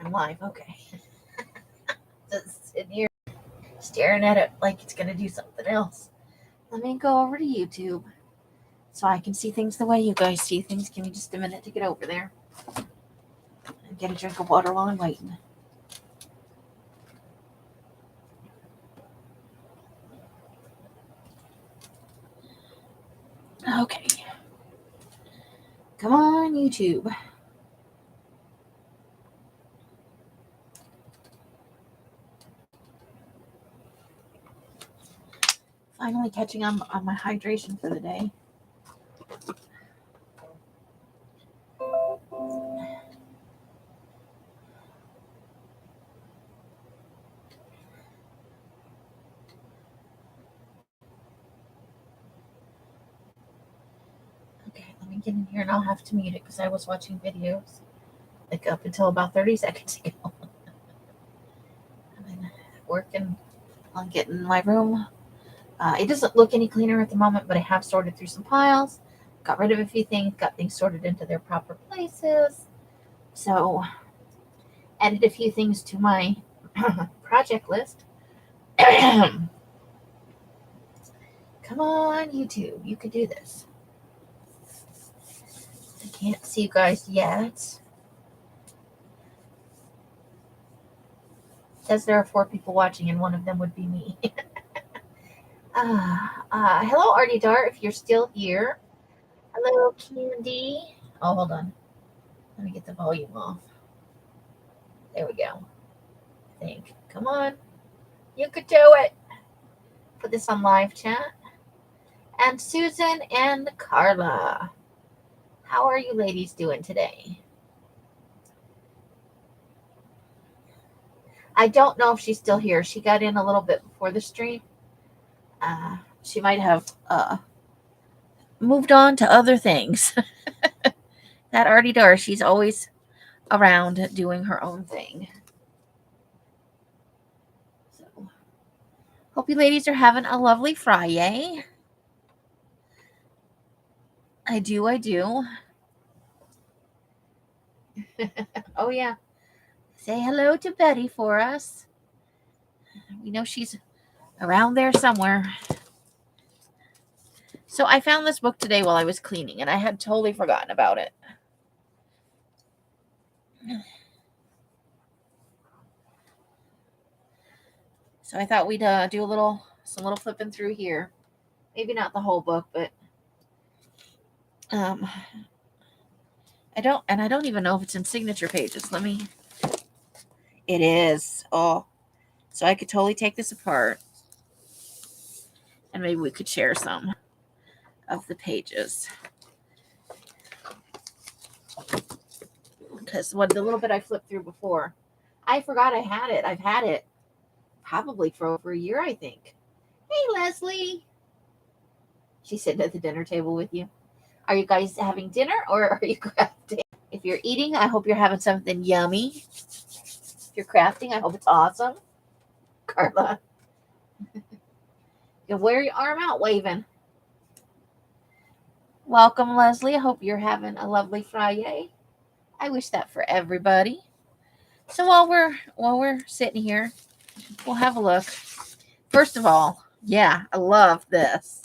I'm live. Okay. Just sitting here staring at it like it's going to do something else. Let me go over to YouTube so I can see things the way you guys see things. Give me just a minute to get over there and get a drink of water while I'm waiting. Okay. Come on, YouTube. Finally catching on my hydration for the day. Okay, let me get in here and I'll have to mute it because I was watching videos like up until about 30 seconds ago. I've been working on getting my room. It doesn't look any cleaner at the moment, but I have sorted through some piles, got rid of a few things, got things sorted into their proper places. So, added a few things to my project list. Come on, YouTube, you can do this. I can't see you guys yet. It says there are 4 people watching, and one of them would be me. Hello, Artie Dar, if you're still here. Hello, Candy. Oh, hold on. Let me get the volume off. There we go. I think. Come on. You could do it. Put this on live chat. And Susan and Carla. How are you ladies doing today? I don't know if she's still here. She got in a little bit before the stream. She might have moved on to other things. That Artie Dar, she's always around doing her own thing. So, hope you ladies are having a lovely Fri-Yay. I do. Oh, yeah. Say hello to Betty for us. We know she's around there somewhere. So I found this book today while I was cleaning, and I had totally forgotten about it. So I thought we'd do some little flipping through here. Maybe not the whole book, but I don't even know if it's in signature pages. It is. Oh, so I could totally take this apart, and maybe we could share some of the pages. Because the little bit I flipped through before, I forgot I had it. I've had it probably for over a year, I think. Hey, Leslie. She's sitting at the dinner table with you. Are you guys having dinner or are you crafting? If you're eating, I hope you're having something yummy. If you're crafting, I hope it's awesome. Carla. You wear your arm out waving. Welcome, Leslie. I hope you're having a lovely Fri-Yay. I wish that for everybody. So while we're sitting here, we'll have a look. First of all, yeah, I love this.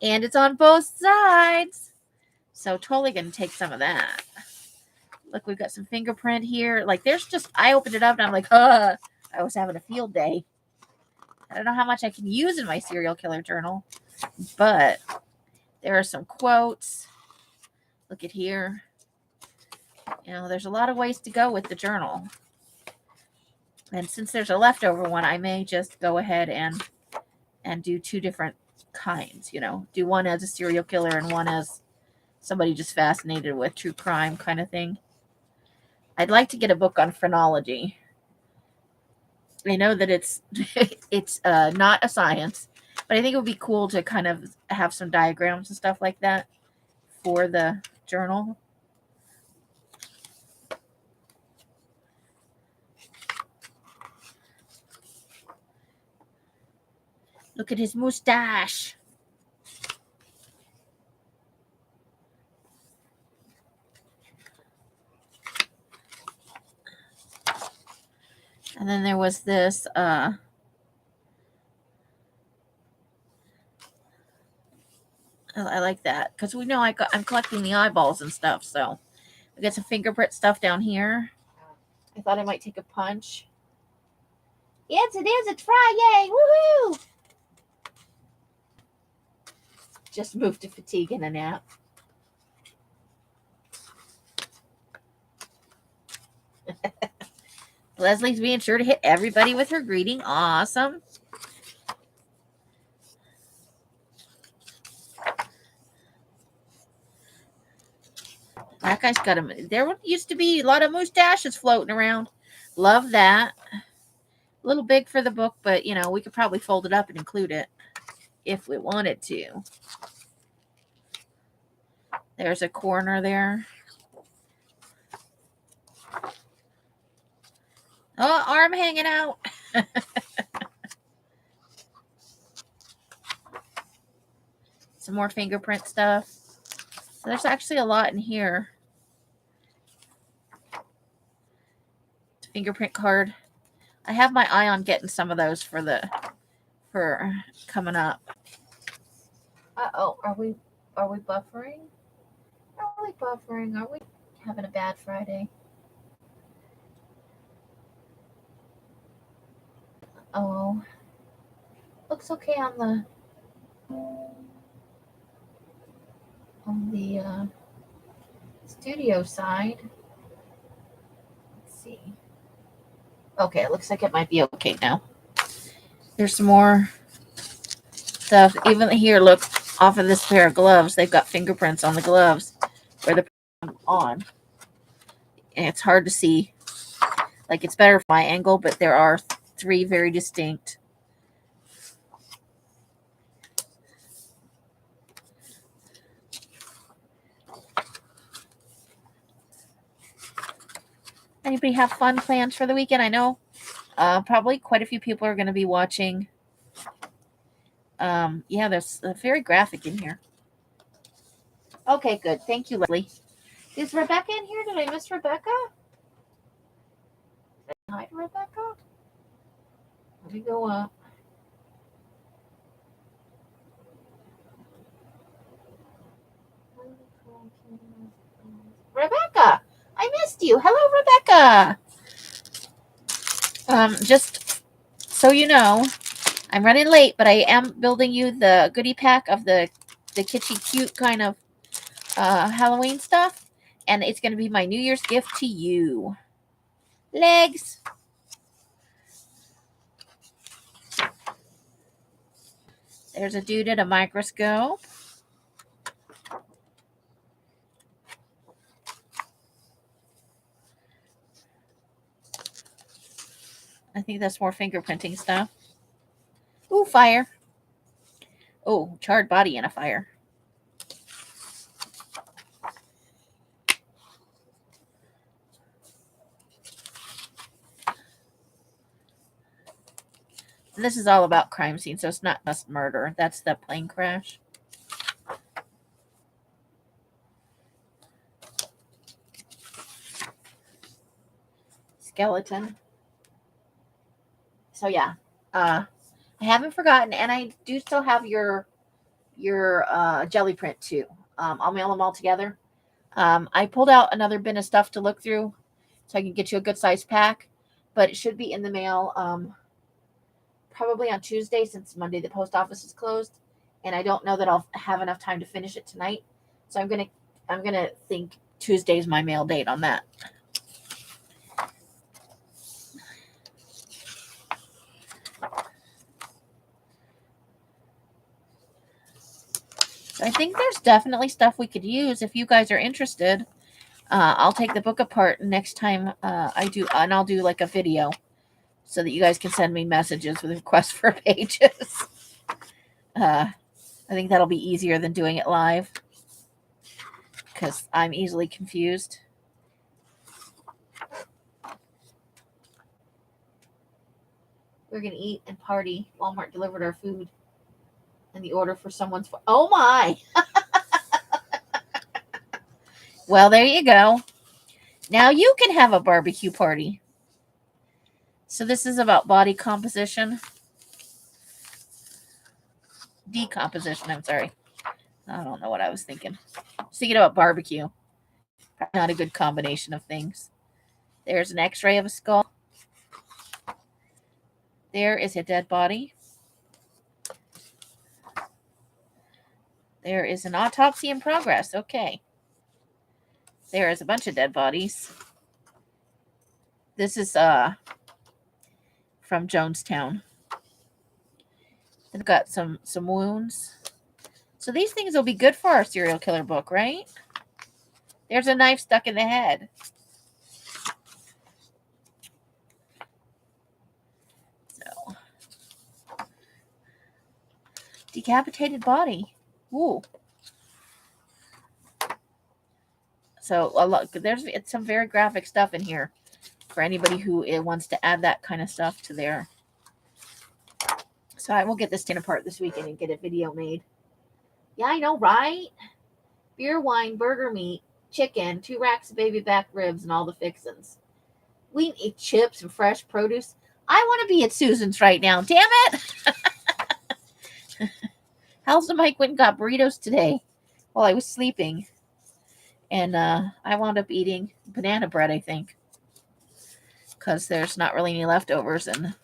And it's on both sides. So totally going to take some of that. Look, we've got some fingerprint here. Like I opened it up and I'm like, I was having a field day. I don't know how much I can use in my serial killer journal, but there are some quotes. Look at here. There's a lot of ways to go with the journal. And since there's a leftover one, I may just go ahead and do 2 different kinds, do one as a serial killer and one as somebody just fascinated with true crime kind of thing. I'd like to get a book on phrenology. I know that it's not a science, but I think it would be cool to kind of have some diagrams and stuff like that for the journal. Look at his mustache. And then there was this, I like that because we know I'm collecting the eyeballs and stuff. So I got some fingerprint stuff down here. I thought I might take a punch. Yes, it is. It's Fri-Yay. Woohoo! Just moved to fatigue and a nap. Leslie's being sure to hit everybody with her greeting. Awesome. That guy's got him. There used to be a lot of mustaches floating around. Love that. A little big for the book, but you know, we could probably fold it up and include it if we wanted to. There's a corner there. Oh, arm hanging out. Some more fingerprint stuff. So there's actually a lot in here. Fingerprint card. I have my eye on getting some of those for coming up. Uh-oh, are we buffering? Are we buffering? Are we having a bad Friday? Oh, looks okay on the studio side. Let's see. Okay, it looks like it might be okay now. There's some more stuff. Even here, look, off of this pair of gloves, they've got fingerprints on the gloves where they're on. And it's hard to see. Like, it's better from my angle, but there are 3 very distinct. Anybody have fun plans for the weekend? I know probably quite a few people are going to be watching. Yeah, there's very graphic in here. Okay, good. Thank you, Leslie. Is Rebecca in here? Did I miss Rebecca? Hi, Rebecca. Let me go up. Rebecca, I missed you. Hello, Rebecca. Just so you know, I'm running late, but I am building you the goodie pack of the kitschy cute kind of Halloween stuff, and it's going to be my New Year's gift to you. Legs. There's a dude at a microscope. I think that's more fingerprinting stuff. Ooh, fire. Oh, charred body in a fire. And this is all about crime scene, so it's not just murder. That's the plane crash. Skeleton. So yeah, I haven't forgotten, and I do still have your jelly print too. I'll mail them all together. I pulled out another bin of stuff to look through, so I can get you a good size pack, but it should be in the mail probably on Tuesday, since Monday the post office is closed, and I don't know that I'll have enough time to finish it tonight. So I'm gonna think Tuesday's my mail date on that. I think there's definitely stuff we could use if you guys are interested. I'll take the book apart next time I do, and I'll do like a video so that you guys can send me messages with requests for pages. I think that'll be easier than doing it live because I'm easily confused. We're going to eat and party. Walmart delivered our food. And the order for someone's... Oh, my! Well, there you go. Now you can have a barbecue party. So this is about body composition. Decomposition, I'm sorry. I don't know what I was thinking. I was thinking about barbecue. Not a good combination of things. There's an x-ray of a skull. There is a dead body. There is an autopsy in progress. Okay. There is a bunch of dead bodies. This is from Jonestown. They've got some wounds. So these things will be good for our serial killer book, right? There's a knife stuck in the head. So, decapitated body. Ooh. So there's some very graphic stuff in here for anybody who wants to add that kind of stuff to their. So I will get this tin apart this weekend and get a video made. Yeah, I know, right? Beer, wine, burger meat, chicken, 2 racks of baby back ribs, and all the fixins. We eat chips and fresh produce. I want to be at Susan's right now. Damn it! How's the Mike went and got burritos today while I was sleeping. And I wound up eating banana bread, I think. Because there's not really any leftovers. And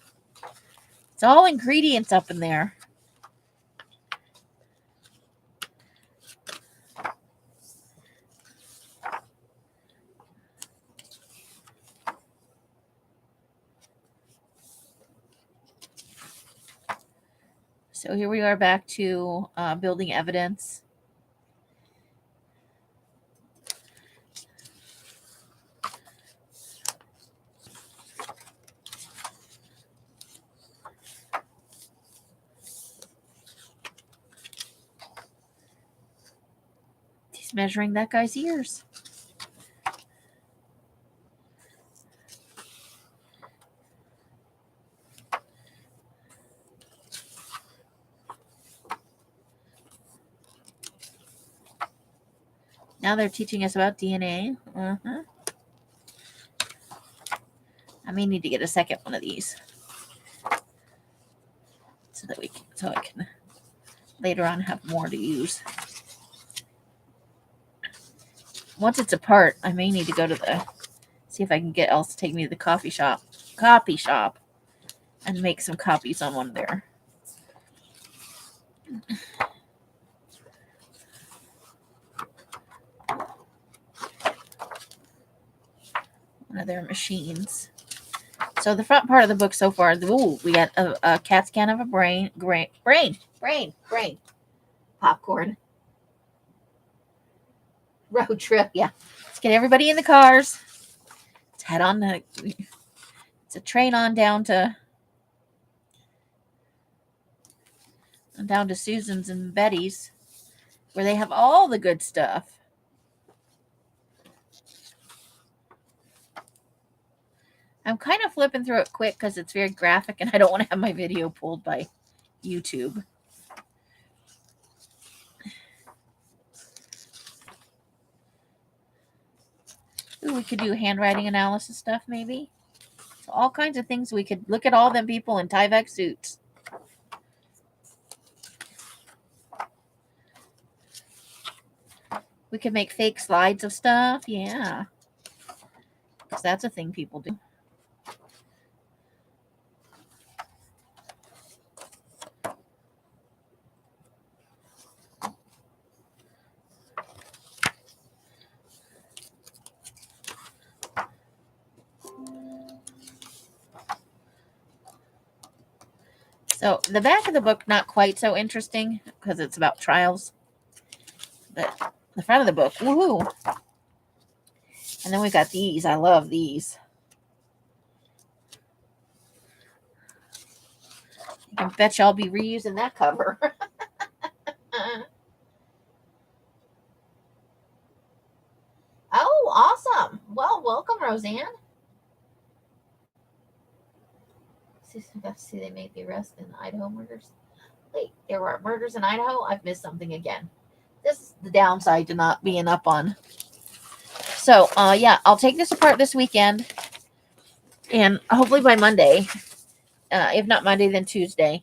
it's all ingredients up in there. So here we are back to building evidence. He's measuring that guy's ears. Now they're teaching us about DNA. I may need to get a second one of these so that I can later on have more to use. Once it's apart, I may need to go to see if I can get else to take me to the copy shop, and make some copies on one there. One of their machines. So the front part of the book so far, we got a CAT scan of a brain, popcorn, road trip. Yeah, let's get everybody in the cars. Let's head on. It's a train on down to Susan's and Betty's, where they have all the good stuff. I'm kind of flipping through it quick because it's very graphic and I don't want to have my video pulled by YouTube. Ooh, we could do handwriting analysis stuff maybe. So all kinds of things. We could look at all them people in Tyvek suits. We could make fake slides of stuff. Yeah. Because that's a thing people do. So the back of the book, not quite so interesting because it's about trials. But the front of the book, woohoo. And then we got these. I love these. I bet you I'll be reusing that cover. Oh, awesome. Well, welcome, Roseanne. See, they made the arrest in the Idaho murders. Wait, there were murders in Idaho? I've missed something again. This is the downside to not being up on. So, yeah, I'll take this apart this weekend And hopefully by Monday, if not Monday, then Tuesday,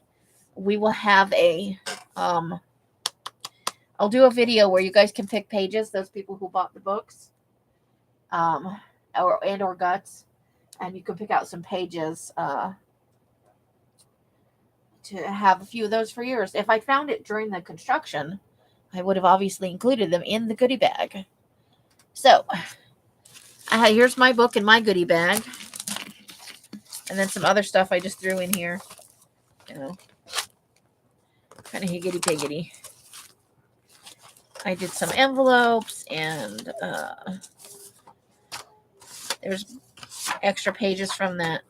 we will have I'll do a video where you guys can pick pages, those people who bought the books, or guts, and you can pick out some pages to have a few of those for yours. If I found it during the construction, I would have obviously included them in the goodie bag. So here's my book in my goodie bag, and then some other stuff I just threw in here, kind of higgity piggity. I did some envelopes, and there's extra pages from that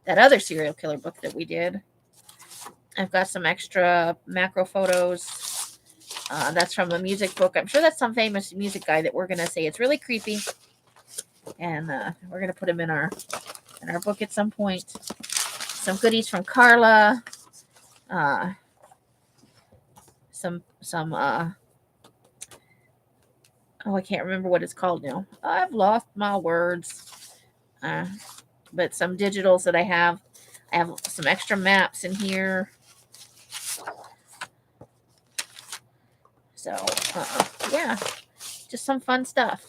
other serial killer book that we did. I've got some extra macro photos. That's from a music book. I'm sure that's some famous music guy that we're gonna say it's really creepy, and we're gonna put him in our book at some point. Some goodies from Carla. Some I can't remember what it's called now. I've lost my words. But some digitals that I have. I have some extra maps in here. So, yeah, just some fun stuff.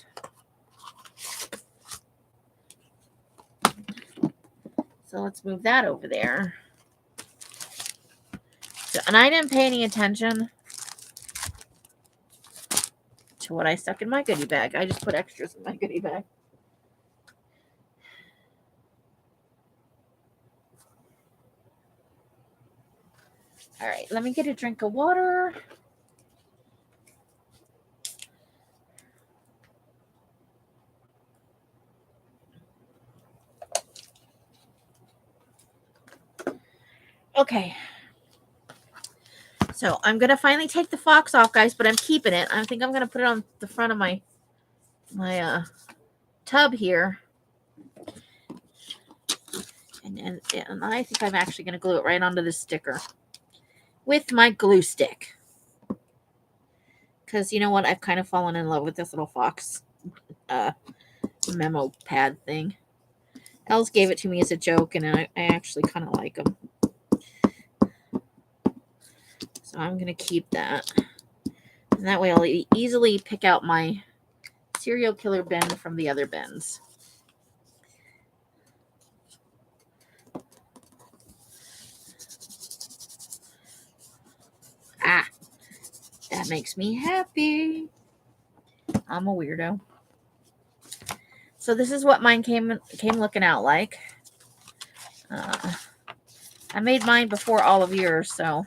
So let's move that over there. So, and I didn't pay any attention to what I stuck in my goodie bag. I just put extras in my goodie bag. All right, let me get a drink of water. Okay. So I'm going to finally take the fox off, guys, but I'm keeping it. I think I'm going to put it on the front of my tub here. And I think I'm actually going to glue it right onto this sticker with my glue stick. Because you know what? I've kind of fallen in love with this little fox memo pad thing. Els gave it to me as a joke, and I actually kind of like them. So I'm going to keep that. And that way I'll easily pick out my serial killer bin from the other bins. That makes me happy. I'm a weirdo. So this is what mine came looking out like. I made mine before all of yours, so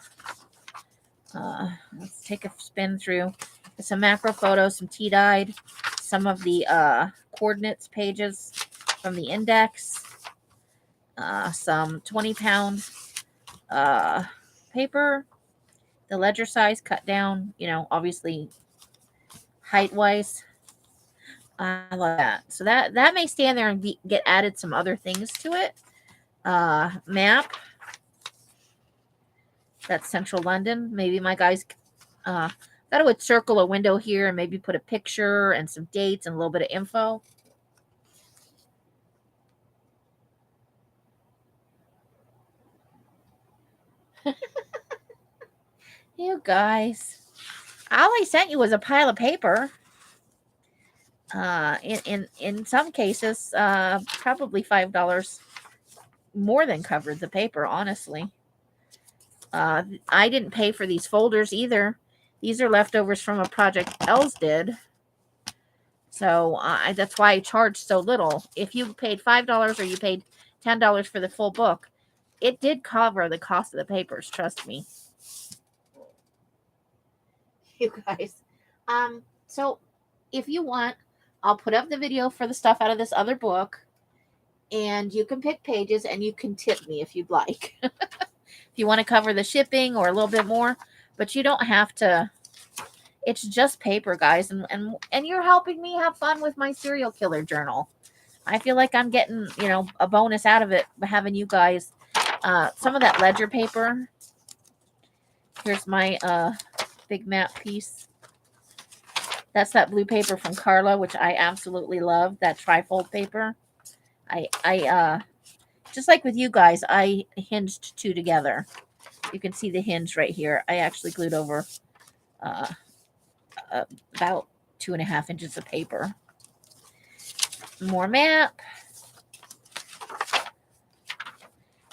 let's take a spin through. Some macro photos, some tea-dyed, some of the coordinates pages from the index, some 20-pound paper, the ledger size cut down, obviously height-wise. I like that. So that may stand there and get added some other things to it. Map. That's Central London. Maybe my guys thought I would circle a window here and maybe put a picture and some dates and a little bit of info. You guys. All I sent you was a pile of paper. In some cases, probably $5 more than covered the paper, honestly. I didn't pay for these folders either. These are leftovers from a project Els did. So that's why I charged so little. If you paid $5 or you paid $10 for the full book, it did cover the cost of the papers, trust me. You guys. So if you want, I'll put up the video for the stuff out of this other book, and you can pick pages and you can tip me if you'd like. If you want to cover the shipping or a little bit more, but you don't have to. It's just paper, guys, and you're helping me have fun with my serial killer journal. I feel like I'm getting, a bonus out of it by having you guys some of that ledger paper. Here's my big map piece. That's that blue paper from Carla, which I absolutely love. That trifold paper. I just like with you guys, I hinged two together. You can see the hinge right here. I actually glued over uh, about 2.5 inches of paper. More map.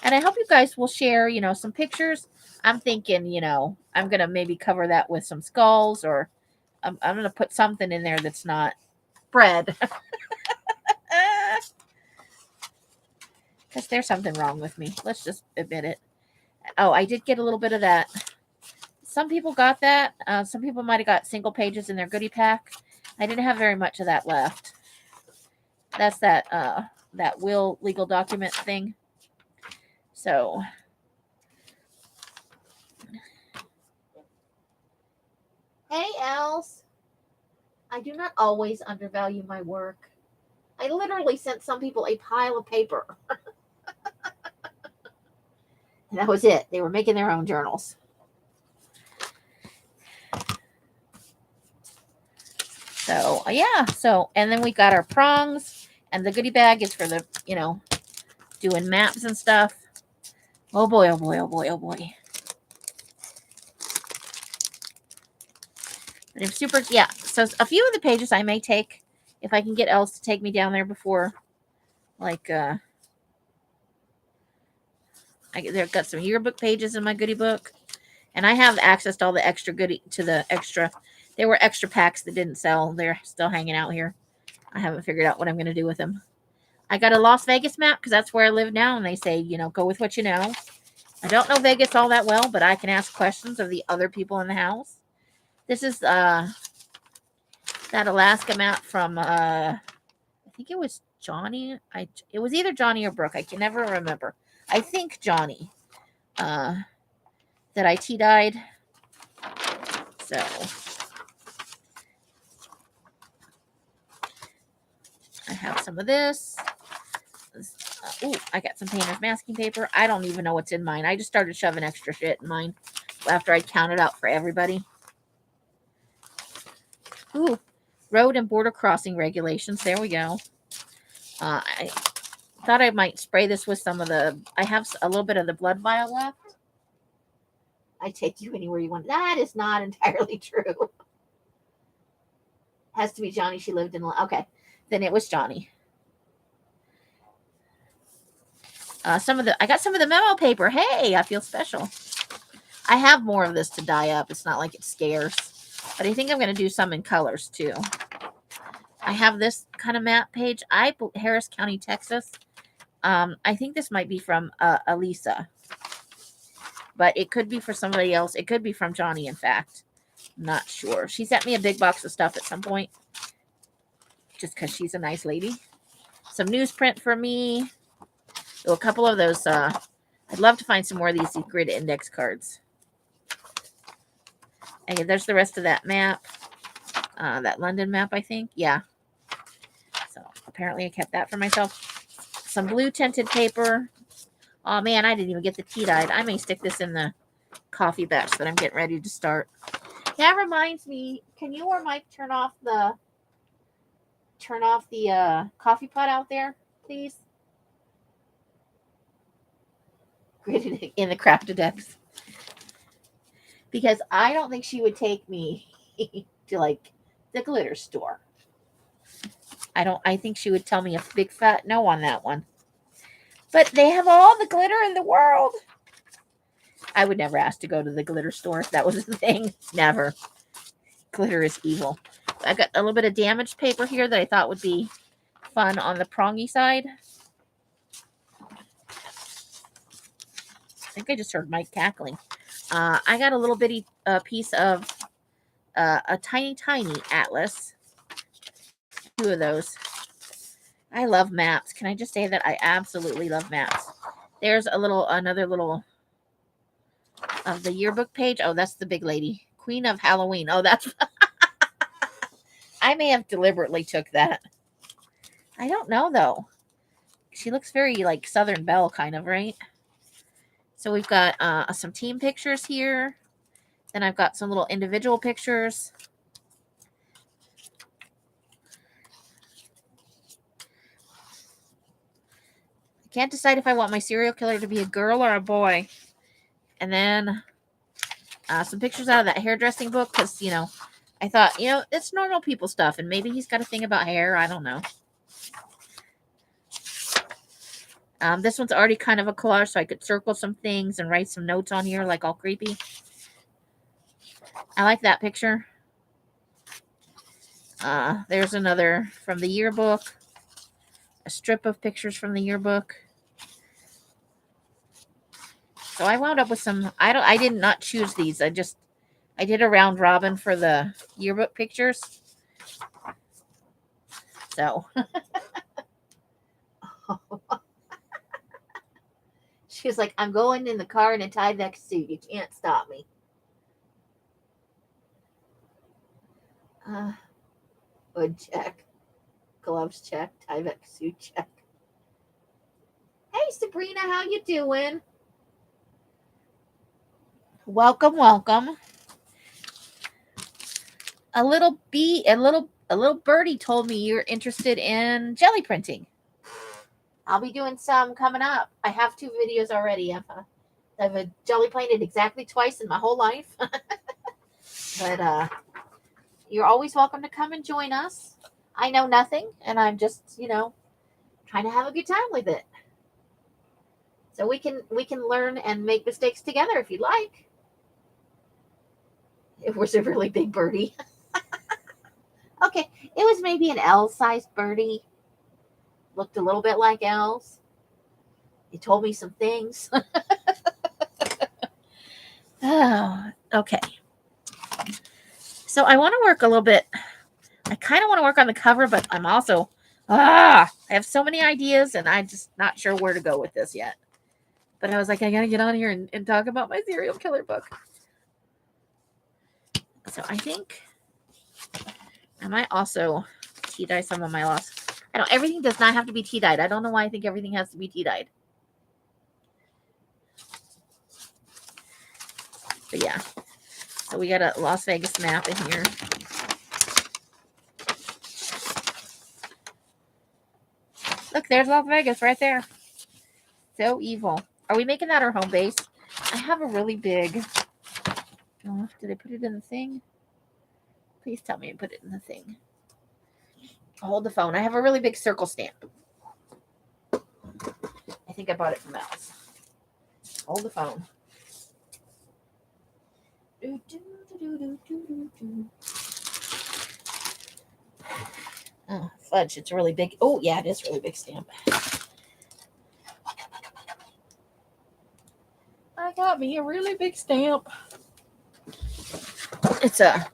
And I hope you guys will share, some pictures. I'm thinking, I'm going to maybe cover that with some skulls, or I'm going to put something in there that's not bread. Because there's something wrong with me. Let's just admit it. Oh, I did get a little bit of that. Some people got that. Some people might have got single pages in their goodie pack. I didn't have very much of that left. That's that will legal document thing. So, hey, Els. I do not always undervalue my work. I literally sent some people a pile of paper. And that was it. They were making their own journals. So, yeah. So, and then we got our prongs. And the goodie bag is for the, doing maps and stuff. Oh, boy, oh, boy, oh, boy, oh, boy. But I'm super, yeah. So, a few of the pages I may take, if I can get Els to take me down there before, like, they've got some yearbook pages in my goodie book. And I have access to all the extra goodie, there were extra packs that didn't sell. They're still hanging out here. I haven't figured out what I'm going to do with them. I got a Las Vegas map because that's where I live now. And they say, go with what you know. I don't know Vegas all that well, but I can ask questions of the other people in the house. This is that Alaska map from, I think it was Johnny. It was either Johnny or Brooke. I can never remember. I think Johnny. That I tea-dyed. So, I have some of this. I got some painter's masking paper. I don't even know what's in mine. I just started shoving extra shit in mine after I counted out for everybody. Ooh, road and border crossing regulations. There we go. I thought I might spray this with some of the... I have a little bit of the blood vial left. I take you anywhere you want. That is not entirely true. Has to be Johnny. She lived in... Okay. Then it was Johnny. I got some of the memo paper. Hey, I feel special. I have more of this to dye up. It's not like it's scarce. But I think I'm going to do some in colors too. I have this kind of map page. Harris County, Texas. I think this might be from Elisa. But it could be for somebody else. It could be from Johnny, in fact. I'm not sure. She sent me a big box of stuff at some point. Just because she's a nice lady. Some newsprint for me. So a couple of those. I'd love to find some more of these grid index cards. And there's the rest of that map. That London map, I think. Yeah. So apparently I kept that for myself. Some blue tinted paper. Oh man, I didn't even get the tea dyed. I may stick this in the coffee batch that I'm getting ready to start. That reminds me, can you or Mike turn off the coffee pot out there, please? Gritted in the crafted decks. Because I don't think she would take me to like the glitter store. I think she would tell me a big fat no on that one. But they have all the glitter in the world. I would never ask to go to the glitter store if that was the thing. Never. Glitter is evil. I got a little bit of damaged paper here that I thought would be fun on the prongy side. I think I just heard Mike cackling. I got a little bitty piece of a tiny atlas. 2 of those. I love maps. Can I just say that I absolutely love maps? There's another little of the yearbook page. Oh, that's the big lady. Queen of Halloween. Oh, that's... I may have deliberately took that. I don't know, though. She looks very, like, Southern Belle kind of, right? So we've got some team pictures here. Then I've got some little individual pictures. Can't decide if I want my serial killer to be a girl or a boy. And then some pictures out of that hairdressing book because, I thought, it's normal people stuff. And maybe he's got a thing about hair. I don't know. This one's already kind of a collage, so I could circle some things and write some notes on here, like all creepy. I like that picture. There's another from the yearbook. A strip of pictures from the yearbook. So I wound up with some. I did not choose these. I did a round robin for the yearbook pictures. So she was like, "I'm going in the car in a Tyvek suit. You can't stop me." Hood check, gloves check, Tyvek suit check. Hey Sabrina, how you doing? Welcome, welcome. A little birdie told me you're interested in jelly printing. I'll be doing some coming up. I have 2 videos already. I've jelly painted exactly twice in my whole life. But you're always welcome to come and join us. I know nothing, and I'm just, trying to have a good time with it. So we can learn and make mistakes together if you'd like. It was a really big birdie. Okay, it was maybe an L-sized birdie. Looked a little bit like L's. It told me some things. Oh, okay. So I want to work a little bit. I kind of want to work on the cover, but I'm also, I have so many ideas, and I'm just not sure where to go with this yet. But I was like, I got to get on here and talk about my serial killer book. So I think I might also tea dye some of my lost. Everything does not have to be tea dyed. I don't know why I think everything has to be tea dyed. But yeah. So we got a Las Vegas map in here. Look, there's Las Vegas right there. So evil. Are we making that our home base? I have a really big... Oh, did I put it in the thing? Please tell me I put it in the thing. Hold the phone. I have a really big circle stamp. I think I bought it from Mel's. Hold the phone. Oh, fudge. It's a really big... Oh, yeah, it is a really big stamp. I got me a really big stamp. It's a...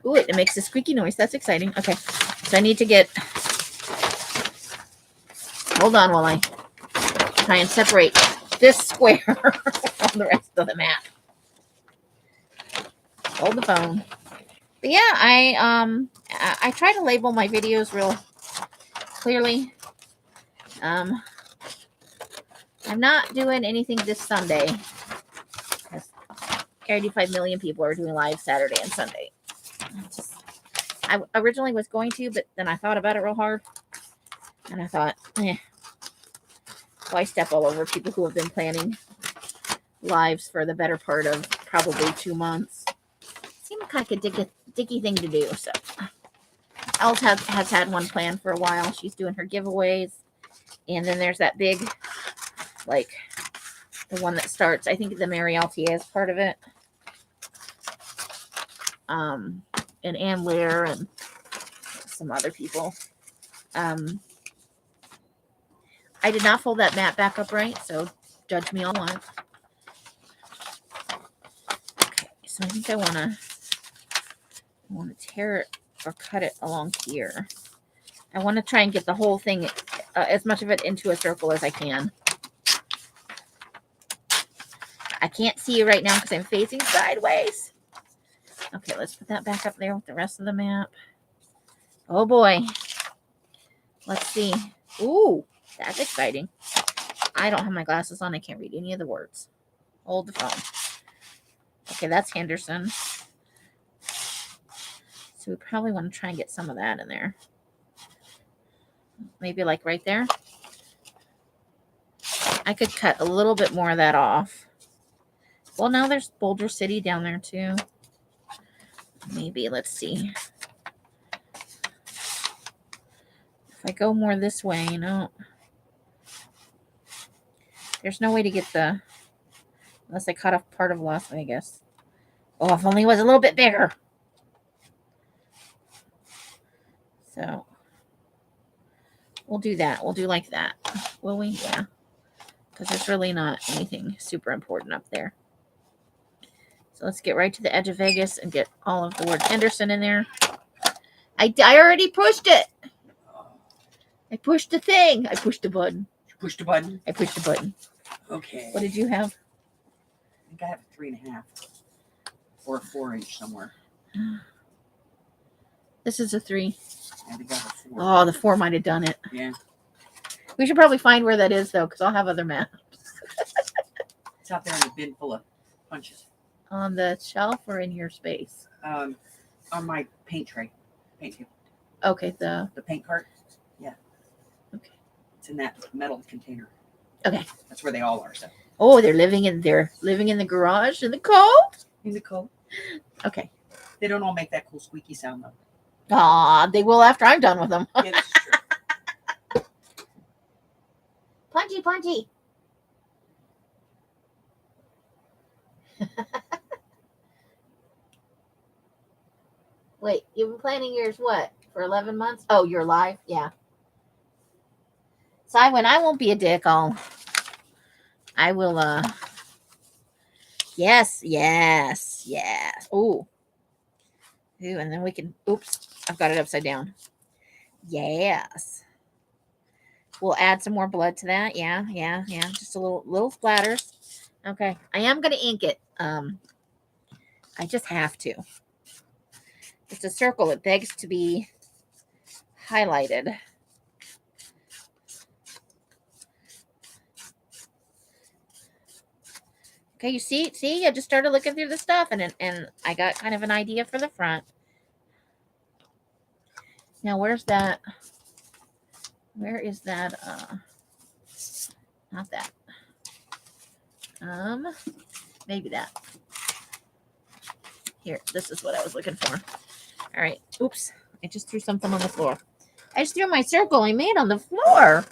Ooh, it makes a squeaky noise. That's exciting. Okay, so I need to get... Hold on while I try and separate this square from the rest of the map. Hold the phone. But yeah, I try to label my videos real clearly. I'm not doing anything this Sunday. 35 million people are doing live Saturday and Sunday. I originally was going to, but then I thought about it real hard. And I thought, why step all over people who have been planning lives for the better part of probably 2 months? Seemed like a dicky thing to do. So Els has had one planned for a while. She's doing her giveaways. And then there's that big, like, the one that starts, I think the Merrier is part of it. And Ann Lear and some other people. I did not fold that mat back up right, so judge me all you want. Okay, so I think I want to tear it or cut it along here. I want to try and get the whole thing, as much of it into a circle as I can. I can't see you right now because I'm facing sideways. Okay, let's put that back up there with the rest of the map. Oh boy. Let's see. Ooh, that's exciting. I don't have my glasses on. I can't read any of the words. Hold the phone. Okay, that's Henderson. So we probably want to try and get some of that in there. Maybe like right there. I could cut a little bit more of that off. Well, now there's Boulder City down there too. Maybe, let's see. If I go more this way, you know, there's no way to get the, unless I cut off part of last way, I guess. Oh, if only it was a little bit bigger. So we'll do that. We'll do like that. Will we? Yeah. Because there's really not anything super important up there. So let's get right to the edge of Vegas and get all of the word Henderson in there. I already pushed it. I pushed the thing. I pushed the button. You pushed a button? I pushed the button. Okay. What did you have? I think I have a 3.5 or a 4-inch somewhere. This is a 3. I think I have a 4. Oh, the 4 might have done it. Yeah. We should probably find where that is, though, because I'll have other maps. It's out there in the bin full of punches. On the shelf or in your space? On my paint tray. Paint table. Okay, the paint cart. Yeah. Okay. It's in that metal container. Okay. That's where they all are. So. Oh, they're living in the garage in the cold? In the cold. Okay. They don't all make that cool squeaky sound, though. Ah, they will after I'm done with them. Yeah, that's true. Punchy, punchy. Wait, you've been planning yours what? For 11 months? Oh, you're live? Yeah. So when I won't be a dick, I will, yes. Ooh, and then we can, oops, I've got it upside down. Yes. We'll add some more blood to that. Yeah. Just a little splatters. Okay. I am going to ink it. I just have to. It's a circle. It begs to be highlighted. Okay, you see, I just started looking through the stuff and I got kind of an idea for the front. Now, where's that? Where is that? Not that. Maybe that. Here, this is what I was looking for. All right. Oops. I just threw something on the floor. I just threw my circle I made on the floor.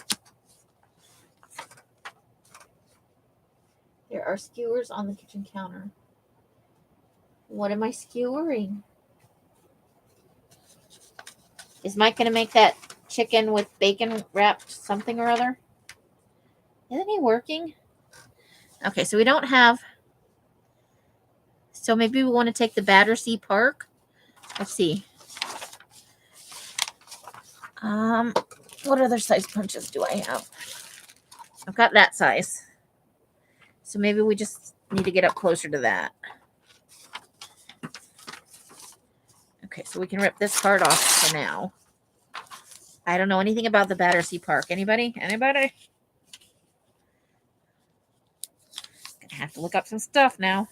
There are skewers on the kitchen counter. What am I skewering? Is Mike going to make that chicken with bacon wrapped something or other? Isn't he working? Okay, so we don't have... So maybe we want to take the Battersea Park. Let's see. What other size punches do I have? I've got that size. So maybe we just need to get up closer to that. Okay, so we can rip this part off for now. I don't know anything about the Battersea Park. Anybody? Anybody? Gonna have to look up some stuff now.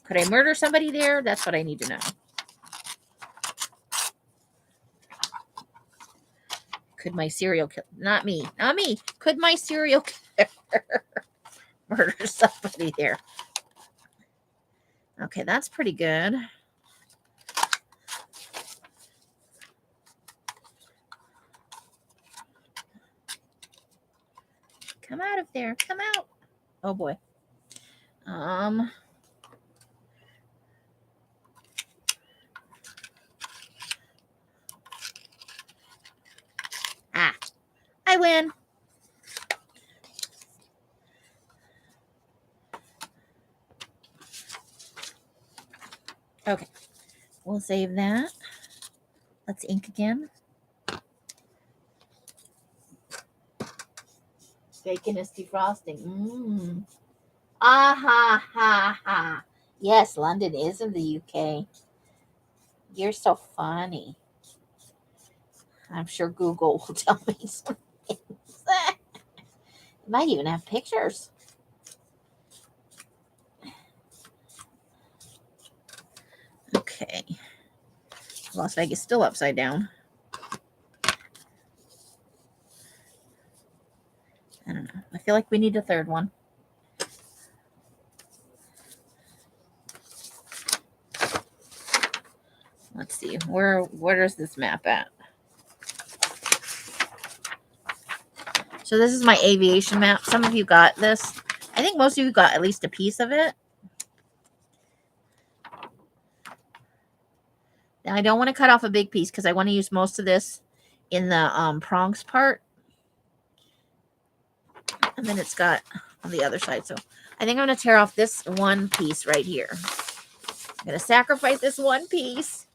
Could I murder somebody there? That's what I need to know. Could my serial killer, not me, could my serial killer murder somebody there? Okay, that's pretty good. Come out of there. Come out. Oh boy. I win. Okay. We'll save that. Let's ink again. Bacon is defrosting. Ah ha ha ha. Yes, London is in the UK. You're so funny. I'm sure Google will tell me some things. It might even have pictures. Okay. Las Vegas still upside down. I don't know. I feel like we need a third one. Let's see. Where's this map at? So this is my aviation map. Some of you got this. I think most of you got at least a piece of it. Now I don't want to cut off a big piece because I want to use most of this in the prongs part. And then it's got on the other side. So I think I'm going to tear off this one piece right here. I'm going to sacrifice this one piece.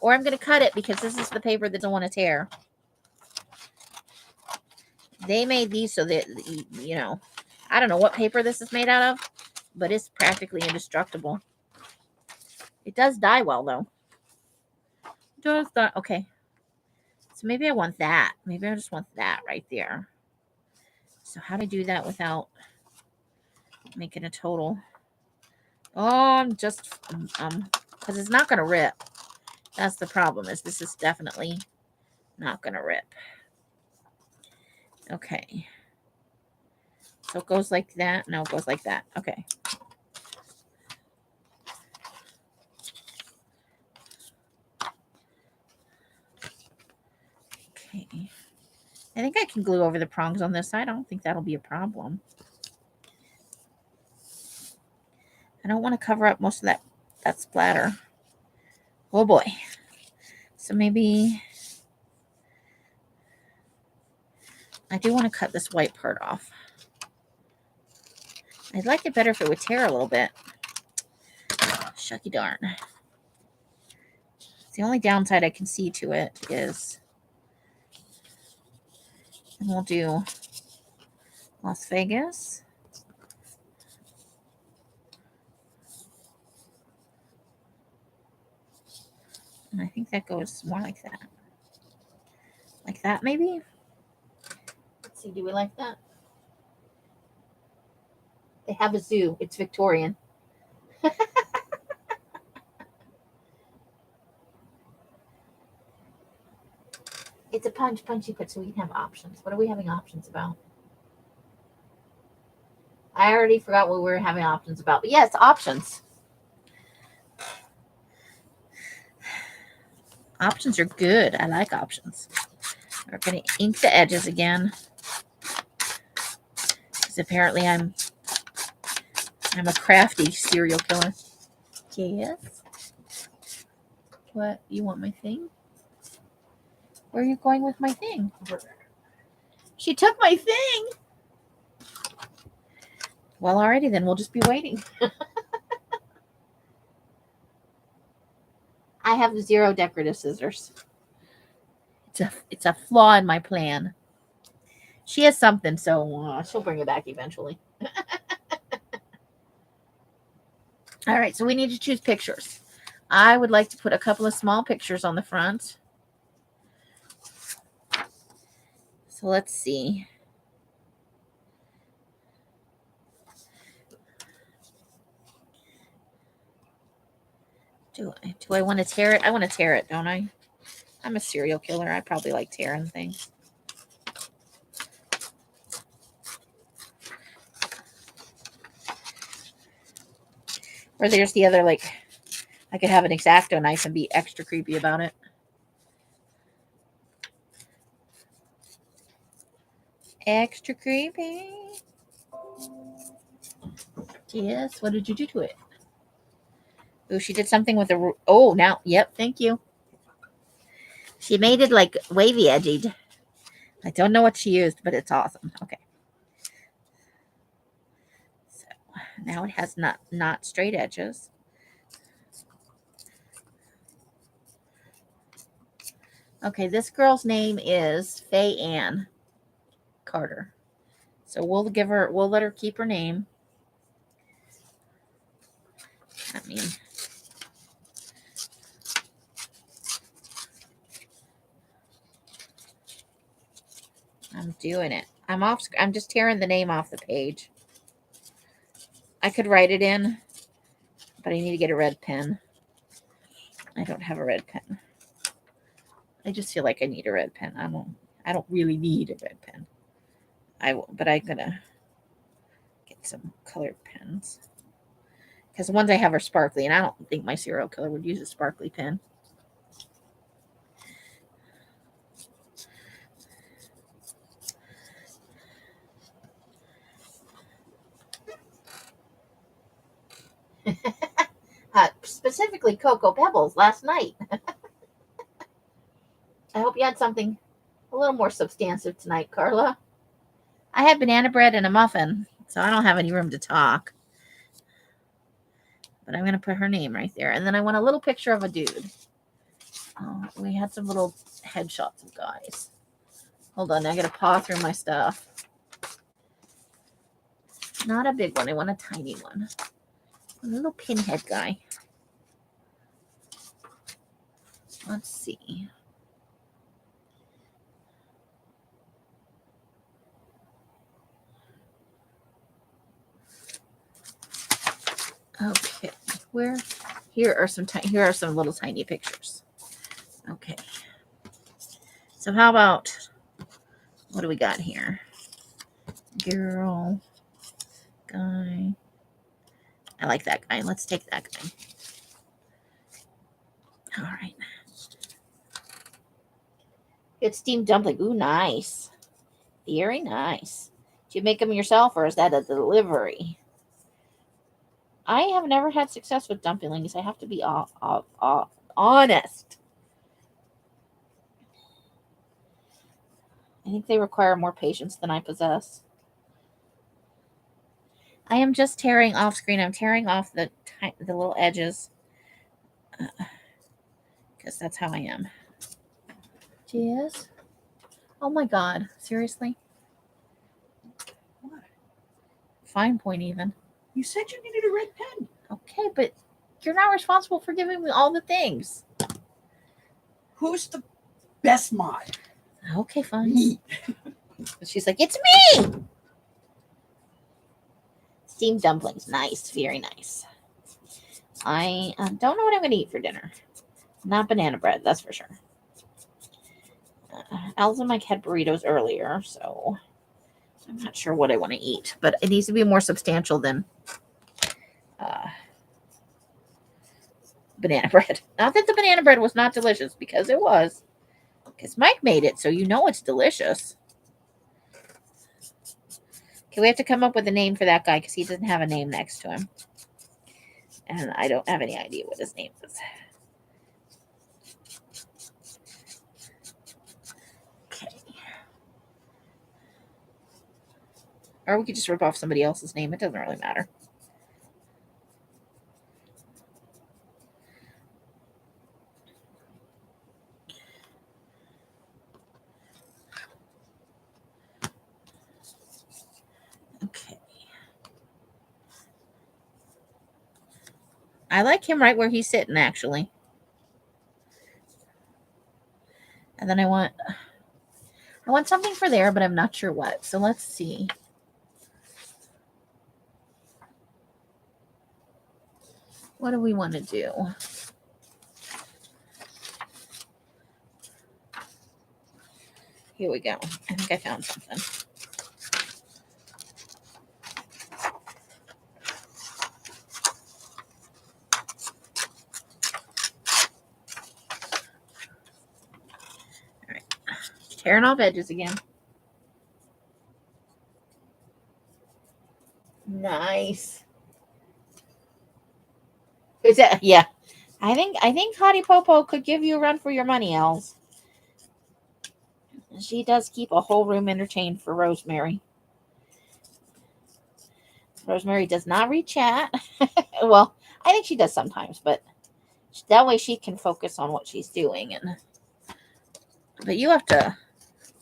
Or I'm going to cut it because this is the paper that I don't want to tear. They made these so that, you know, I don't know what paper this is made out of, but it's practically indestructible. It does dye well, though. It does dye. Okay. So maybe I want that. Maybe I just want that right there. So how do I do that without making a total? Oh, I'm just, because it's not going to rip. That's the problem, is this is definitely not going to rip. Okay. So it goes like that. No, it goes like that. Okay. Okay. I think I can glue over the prongs on this side. I don't think that'll be a problem. I don't want to cover up most of that splatter. Oh boy. So maybe I do want to cut this white part off. I'd like it better if it would tear a little bit. Shucky darn. The only downside I can see to it is, and we'll do Las Vegas. And I think that goes more like that. Like that, maybe? Let's see, do we like that? They have a zoo. It's Victorian. It's a punchy put so we can have options. What are we having options about? I already forgot what we were having options about. But yes, options. Options are good. I like options. We're going to ink the edges again. Because apparently I'm a crafty serial killer. Yes. What? You want my thing? Where are you going with my thing? She took my thing. Well, alrighty then. We'll just be waiting. I have 0 decorative scissors. It's a flaw in my plan. She has something, so she'll bring it back eventually. All right, so we need to choose pictures. I would like to put a couple of small pictures on the front. So let's see. Do I want to tear it? I want to tear it, don't I? I'm a serial killer. I probably like tearing things. Or there's the other, like, I could have an X-Acto knife and be extra creepy about it. Extra creepy. Yes, what did you do to it? Oh, she did something with the... Oh, now, yep, thank you. She made it, like, wavy edged. I don't know what she used, but it's awesome. Okay. So, now it has not straight edges. Okay, this girl's name is Faye Ann Carter. So we'll let her keep her name. I mean, I'm doing it. I'm just tearing the name off the page. I could write it in, But I need to get a red pen. I don't have a red pen. I just feel like I need a red pen. I don't really need a red pen. But I'm gonna get some colored pens. Because the ones I have are sparkly, and I don't think my serial killer would use a sparkly pen. Specifically Cocoa Pebbles last night. I hope you had something a little more substantive tonight, Carla. I had banana bread and a muffin, so I don't have any room to talk. But I'm going to put her name right there. And then I want a little picture of a dude. We had some little headshots of guys. Hold on, I got to paw through my stuff. Not a big one. I want a tiny one. A little pinhead guy. Let's see. Okay, here are some little tiny pictures. Okay. So how about, what do we got here? Girl, guy. I like that guy. Let's take that guy. All right. Good steamed dumpling. Ooh, nice. Very nice. Did you make them yourself, or is that a delivery? I have never had success with dumplings. I have to be honest. I think they require more patience than I possess. I am just tearing off screen. I'm tearing off the little edges. Because that's how I am. Yes. Oh my God. Seriously? What? Fine point even. You said you needed a red pen. Okay, but you're not responsible for giving me all the things. Who's the best mod? Okay, fine. Me. She's like, it's me! Steamed dumplings. Nice. Very nice. I don't know what I'm going to eat for dinner. Not banana bread, that's for sure. Elsa and Mike had burritos earlier, so I'm not sure what I want to eat. But it needs to be more substantial than banana bread. Not that the banana bread was not delicious, because it was. Because Mike made it, so you know it's delicious. Okay, we have to come up with a name for that guy, because he doesn't have a name next to him. And I don't have any idea what his name is. Okay. Or we could just rip off somebody else's name. It doesn't really matter. Okay. I like him right where he's sitting, actually. And then I want something for there, but I'm not sure what. So let's see. What do we want to do? Here we go. I think I found something. All right. Tearing off edges again. Nice. Is that, yeah. I think Hottie Popo could give you a run for your money, Els. She does keep a whole room entertained for Rosemary. Rosemary does not read chat. Well, I think she does sometimes, but that way she can focus on what she's doing. But you have to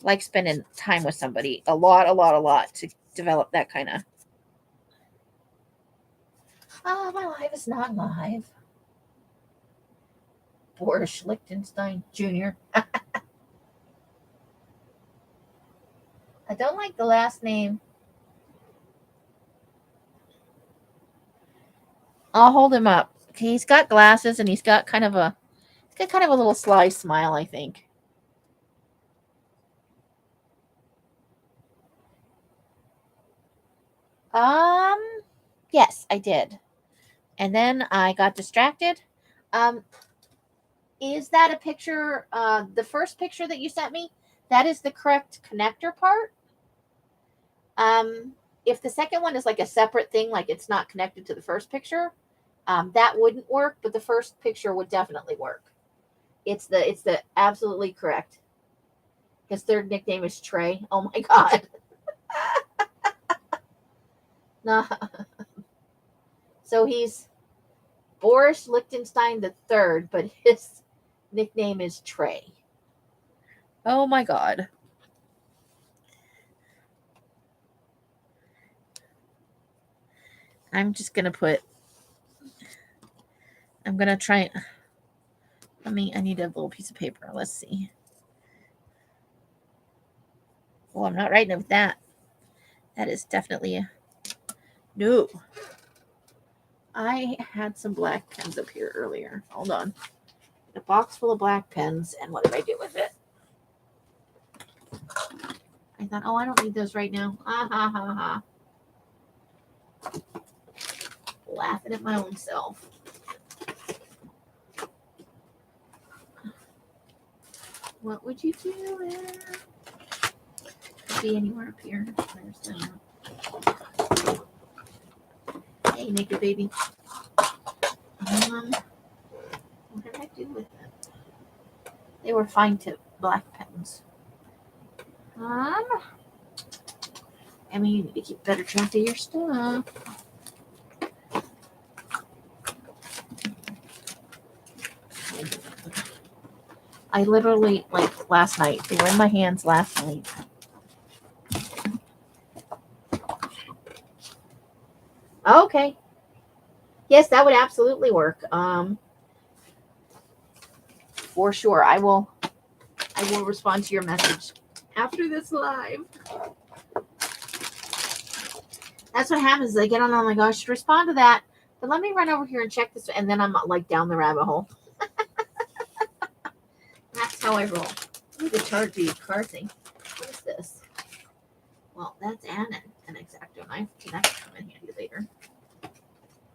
like spending time with somebody a lot to develop that kind of. Oh, my life is not live. Boris Lichtenstein Jr. I don't like the last name. I'll hold him up. Okay, he's got glasses and he's got kind of a little sly smile, I think. Yes, I did. And then I got distracted. Is that a picture, the first picture that you sent me? That is the correct connector part. If the second one is like a separate thing, like it's not connected to the first picture, that wouldn't work, but the first picture would definitely work. It's the absolutely correct. His third nickname is Trey. Oh my God. No. So he's Boris Lichtenstein the third, but his nickname is Trey. Oh my God. I'm just going to I'm going to try. I need a little piece of paper. Let's see. Oh, I'm not writing it with that. That is definitely no. I had some black pens up here earlier. Hold on. A box full of black pens. And what did I do with it? I thought, oh, I don't need those right now. Ah, ha, ha, ha. Laughing at my own self. What would you do if... be anywhere up here? There's that. Hey, naked baby. What did I do with it? They were fine tip black pens. You need to keep better track of your stuff. I literally, like last night, they were in my hands last night. Okay. Yes, that would absolutely work. For sure. I will respond to your message after this live. That's what happens. I get on, oh my gosh, respond to that. But let me run over here and check this, and then I'm like down the rabbit hole. That's how I roll. I need to charge the car thing. What is this? Well, that's an X-Acto knife. That can come in handy later.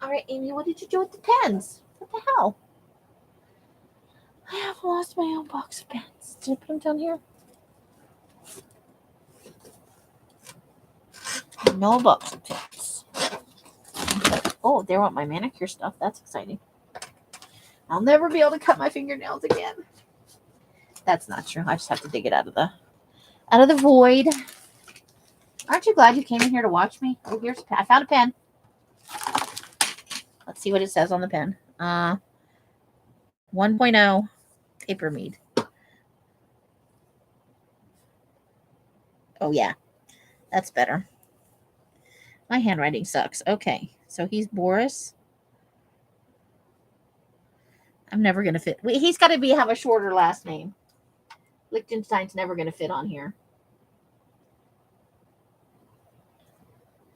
All right, Amy, what did you do with the pens? What the hell? I have lost my own box of pens. Did I put them down here? No box of pens. Oh, they want my manicure stuff. That's exciting. I'll never be able to cut my fingernails again. That's not true. I just have to dig it out of the void. Aren't you glad you came in here to watch me? Oh, here's a pen. I found a pen. Let's see what it says on the pen. 1.0 paper mead. Oh yeah, that's better. My handwriting sucks. Okay, so he's Boris. I'm never gonna fit. He's got to have a shorter last name. Liechtenstein's never gonna fit on here.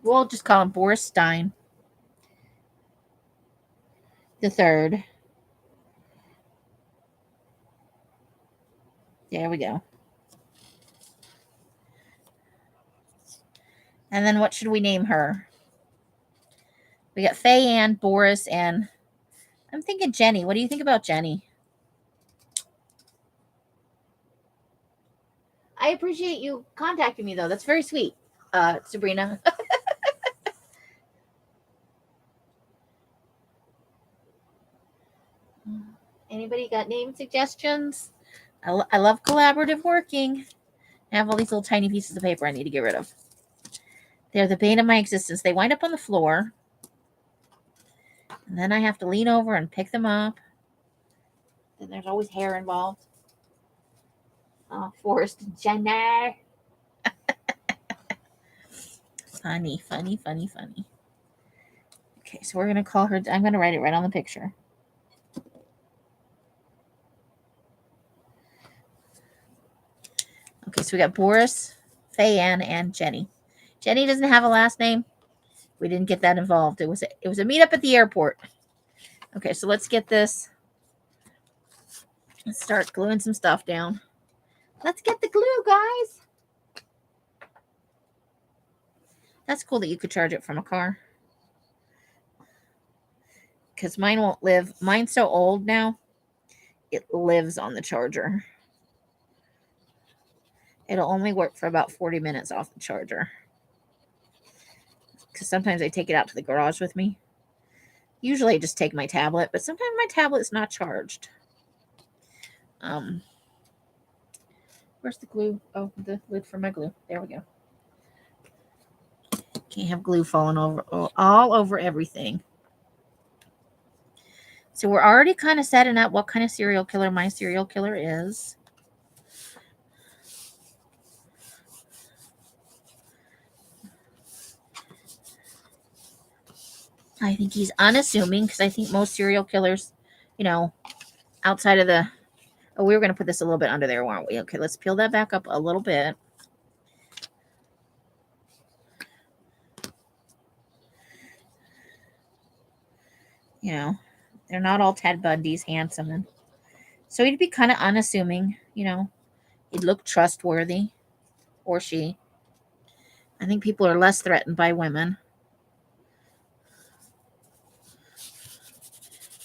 We'll just call him Boris Stein the third. There we go. And then what should we name her? We got Faye Ann, Boris, and I'm thinking Jenny. What do you think about Jenny? I appreciate you contacting me, though. That's very sweet, Sabrina. Anybody got name suggestions? I love collaborative working. I have all these little tiny pieces of paper I need to get rid of. They're the bane of my existence. They wind up on the floor. And then I have to lean over and pick them up. Then there's always hair involved. Oh, Forrest and Jenner. Funny. Okay, so we're going to call her. I'm going to write it right on the picture. Okay, so we got Boris, Faye Ann, and Jenny. Jenny doesn't have a last name. We didn't get that involved. It was a meetup at the airport. Okay, so let's get this. Let's start gluing some stuff down. Let's get the glue, guys. That's cool that you could charge it from a car. Because mine won't live. Mine's so old now, it lives on the charger. It'll only work for about 40 minutes off the charger. Because sometimes I take it out to the garage with me. Usually I just take my tablet, but sometimes my tablet's not charged. Where's the glue? Oh, the lid for my glue. There we go. Can't have glue falling over all over everything. So we're already kind of setting up what kind of serial killer my serial killer is. I think he's unassuming because I think most serial killers, outside of the... Oh, we were going to put this a little bit under there, weren't we? Okay, let's peel that back up a little bit. They're not all Ted Bundy's handsome. And so he'd be kind of unassuming, He'd look trustworthy, or she. I think people are less threatened by women.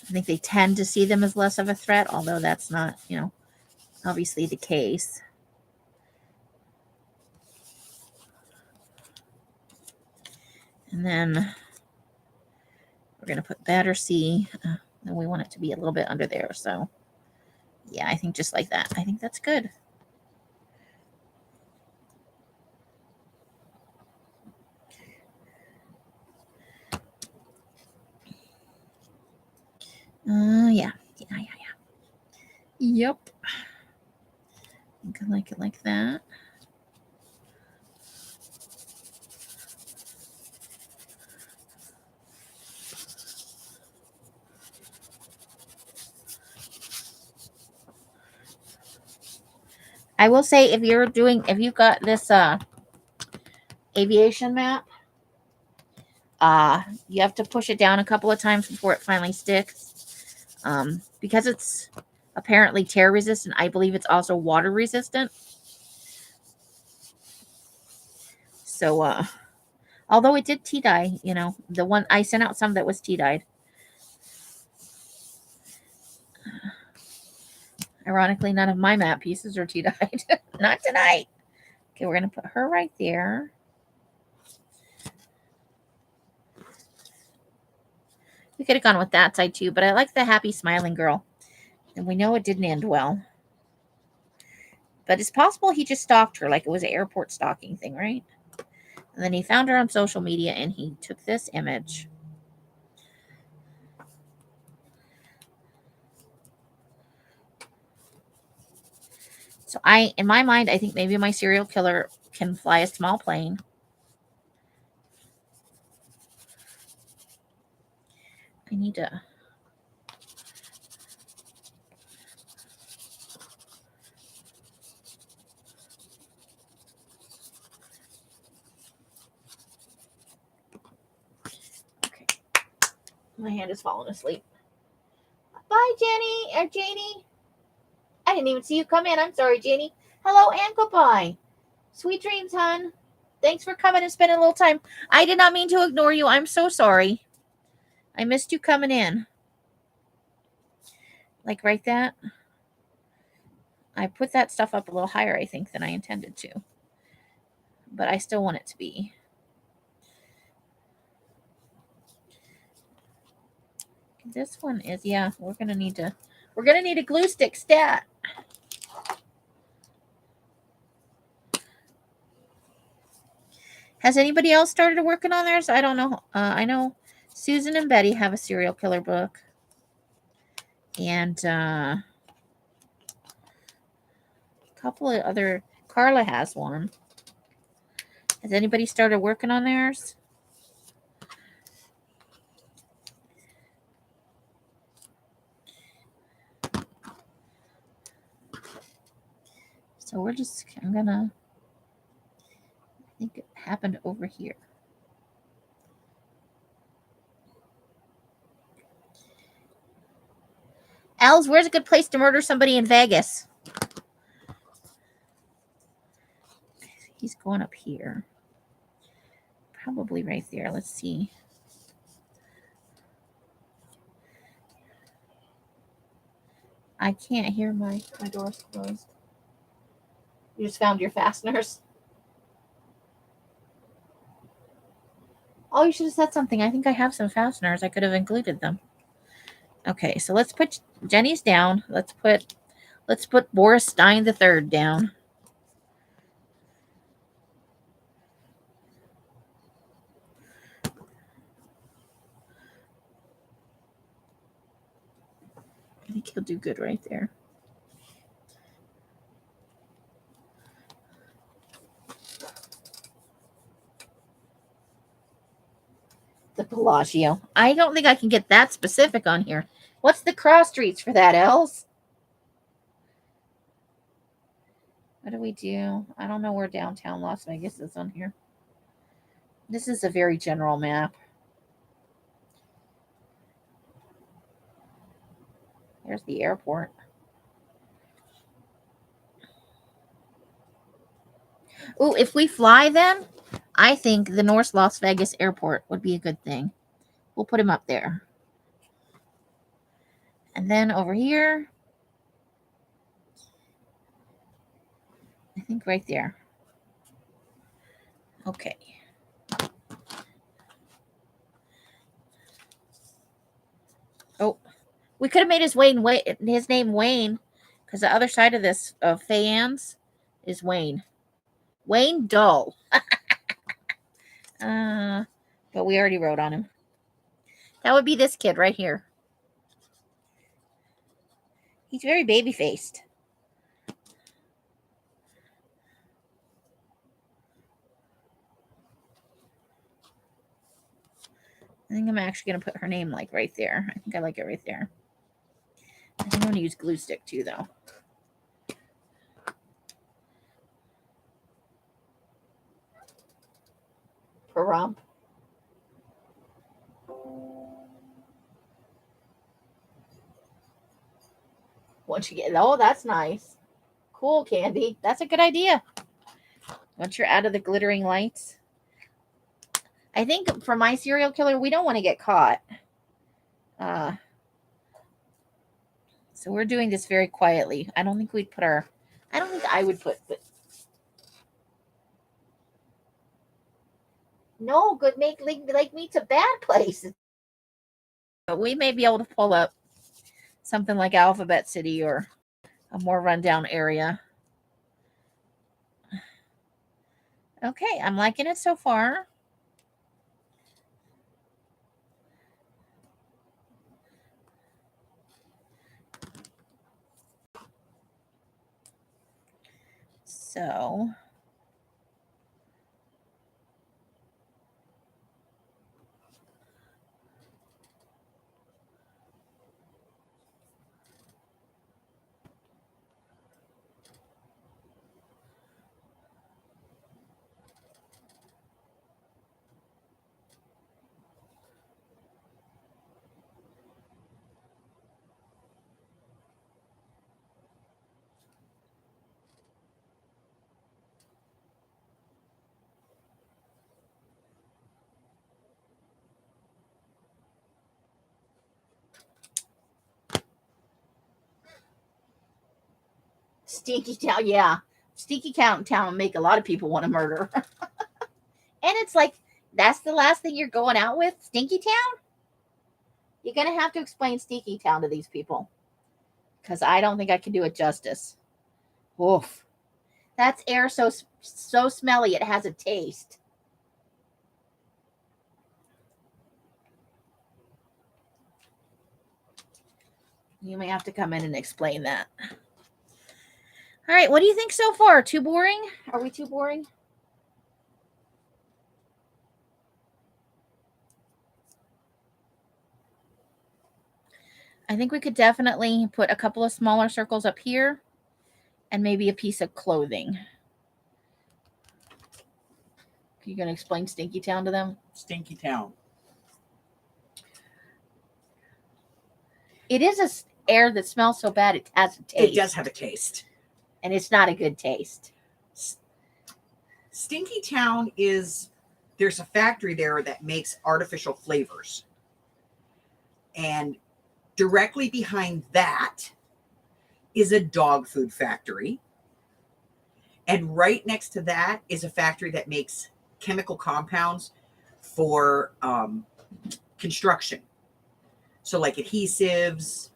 I think they tend to see them as less of a threat, although that's not, obviously the case. And then we're going to put batter C. And we want it to be a little bit under there. So, yeah, I think just like that. I think that's good. Yeah. Yep. I think I like it like that. I will say, if you've got this aviation map, you have to push it down a couple of times before it finally sticks. Because it's apparently tear resistant, I believe it's also water resistant. So, although it did tea dye, the one I sent out some that was tea dyed. Ironically, none of my map pieces are tea dyed. Not tonight. Okay, we're going to put her right there. We could have gone with that side too, but I like the happy smiling girl. And we know it didn't end well. But it's possible he just stalked her like it was an airport stalking thing, right? And then he found her on social media and he took this image. So in my mind, I think maybe my serial killer can fly a small plane. I need to... Okay. My hand is falling asleep. Bye, Jenny. Or Janie. I didn't even see you come in. I'm sorry, Janie. Hello and goodbye. Sweet dreams, hon. Thanks for coming and spending a little time. I did not mean to ignore you. I'm so sorry. I missed you coming in. Like right that. I put that stuff up a little higher, I think, than I intended to. But I still want it to be. This one is, yeah, we're gonna need a glue stick stat. Has anybody else started working on theirs? I don't know. I know Susan and Betty have a serial killer book. And a couple of other... Carla has one. Has anybody started working on theirs? So I'm gonna... I think it happened over here. Els, where's a good place to murder somebody in Vegas? He's going up here. Probably right there. Let's see. I can't hear my door's closed. You just found your fasteners. Oh, you should have said something. I think I have some fasteners. I could have included them. Okay, so let's put Jenny's down. Let's put Boris Stein the Third down. I think he'll do good right there. The Bellagio. I don't think I can get that specific on here. What's the cross streets for that, Els? What do we do? I don't know where downtown Las Vegas is on here. This is a very general map. There's the airport. Oh, if we fly then, I think the North Las Vegas airport would be a good thing. We'll put him up there. And then over here, I think right there. Okay. Oh, we could have made his name Wayne, because the other side of this of Fayans is Wayne. Wayne Dull. But we already wrote on him. That would be this kid right here. He's very baby-faced. I think I'm actually going to put her name like right there. I think I like it right there. I think I'm going to use glue stick too, though. Param. Once you get, oh, that's nice. Cool, Candy. That's a good idea. Once you're out of the glittering lights. I think for my serial killer, we don't want to get caught. So we're doing this very quietly. I don't think we'd put our, I don't think I would put, but no, good make like me's a bad place. But we may be able to pull up something like Alphabet City or a more rundown area. Okay, I'm liking it so far. So Stinky Town, yeah. Stinky Town will make a lot of people want to murder. And it's like, that's the last thing you're going out with? Stinky Town? You're going to have to explain Stinky Town to these people. Because I don't think I can do it justice. Oof. That's air so smelly it has a taste. You may have to come in and explain that. All right, what do you think so far? Too boring? Are we too boring? I think we could definitely put a couple of smaller circles up here and maybe a piece of clothing. You going to explain Stinky Town to them? Stinky Town. It is air that smells so bad it has a taste. It does have a taste. And it's not a good taste. Stinky Town there's a factory there that makes artificial flavors. And directly behind that is a dog food factory. And right next to that is a factory that makes chemical compounds for construction. So like adhesives.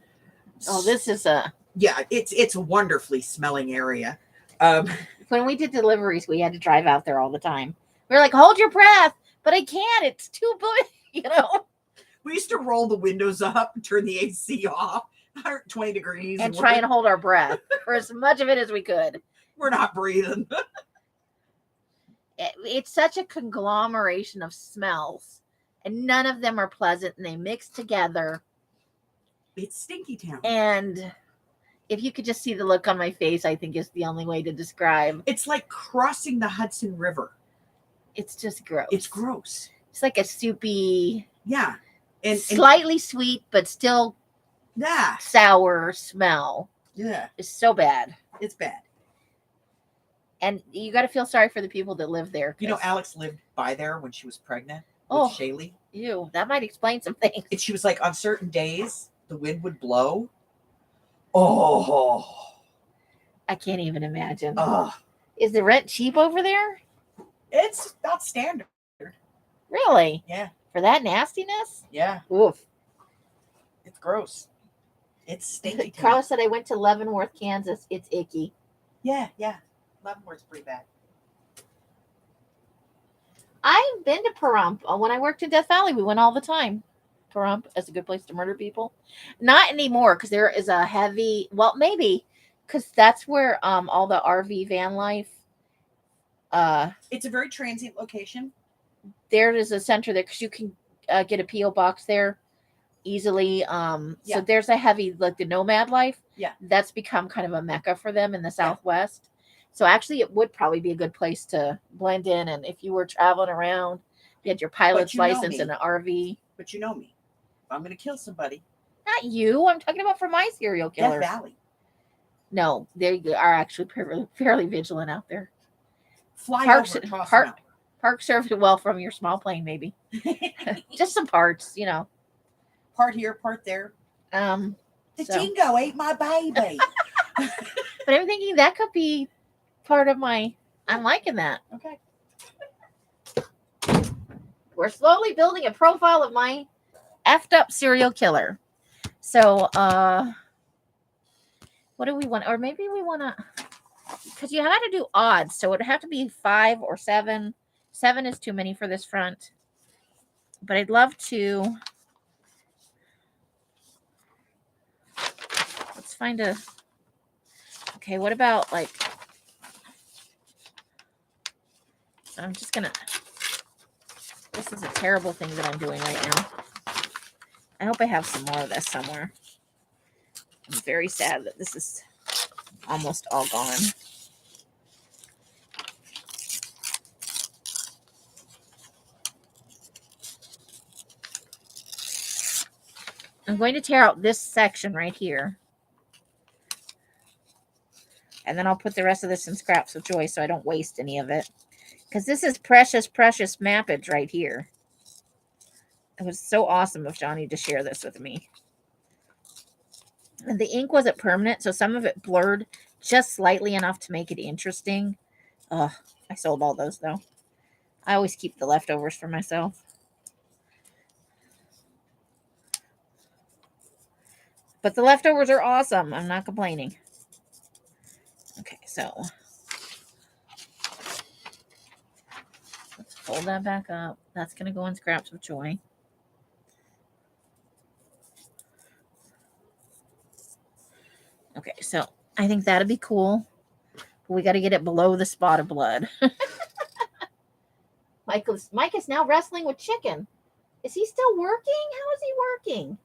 Oh, this is it's a wonderfully smelling area. When we did deliveries, we had to drive out there all the time. We were like, hold your breath, but I can't. It's too big, We used to roll the windows up and turn the AC off, 120 degrees. And try and hold our breath for as much of it as we could. We're not breathing. It's such a conglomeration of smells, and none of them are pleasant, and they mix together. It's Stinky Town. And if you could just see the look on my face, I think is the only way to describe. It's like crossing the Hudson River. It's just gross. It's gross. It's like a soupy, and slightly sweet, but still sour smell. Yeah. It's so bad. It's bad. And you got to feel sorry for the people that live there. Alex lived by there when she was pregnant with Shaylee. Ew, that might explain some things. And she was like, on certain days, the wind would blow. Oh. I can't even imagine. Oh. Is the rent cheap over there? It's about standard. Really? Yeah. For that nastiness? Yeah. Oof. It's gross. It's stinky. Carla said I went to Leavenworth, Kansas. It's icky. Yeah. Leavenworth's pretty bad. I've been to Pahrump. When I worked in Death Valley, we went all the time. Pahrump is a good place to murder people. Not anymore, because there is a heavy, well, maybe, because that's where all the RV van life. It's a very transient location. There is a center there, because you can get a P.O. box there easily. So there's a heavy, like the nomad life. Yeah. That's become kind of a mecca for them in the Southwest. So actually, it would probably be a good place to blend in. And if you were traveling around, you had your pilot's license and an RV. But you know me. If I'm going to kill somebody. Not you. I'm talking about for my serial killers. Death Valley. No, they are actually fairly vigilant out there. Park served well from your small plane, maybe. Just some parts, Part here, part there. Dingo ate my baby. But I'm thinking that could be part of I'm liking that. Okay. We're slowly building a profile of my effed up serial killer. So, what do we want? Or maybe we want to, because you had to do odds. So it would have to be 5 or 7. 7 is too many for this front. But I'd love to. Let's find a. Okay, what about I'm just going to. This is a terrible thing that I'm doing right now. I hope I have some more of this somewhere. I'm very sad that this is almost all gone. I'm going to tear out this section right here. And then I'll put the rest of this in scraps of joy so I don't waste any of it. Because this is precious, precious mappage right here. It was so awesome of Johnny to share this with me. And the ink wasn't permanent, so some of it blurred just slightly enough to make it interesting. I sold all those, though. I always keep the leftovers for myself. But the leftovers are awesome. I'm not complaining. Okay, so let's fold that back up. That's going to go in scraps of joy. Okay, so I think that'd be cool. But we got to get it below the spot of blood. Mike is now wrestling with chicken. Is he still working? How is he working?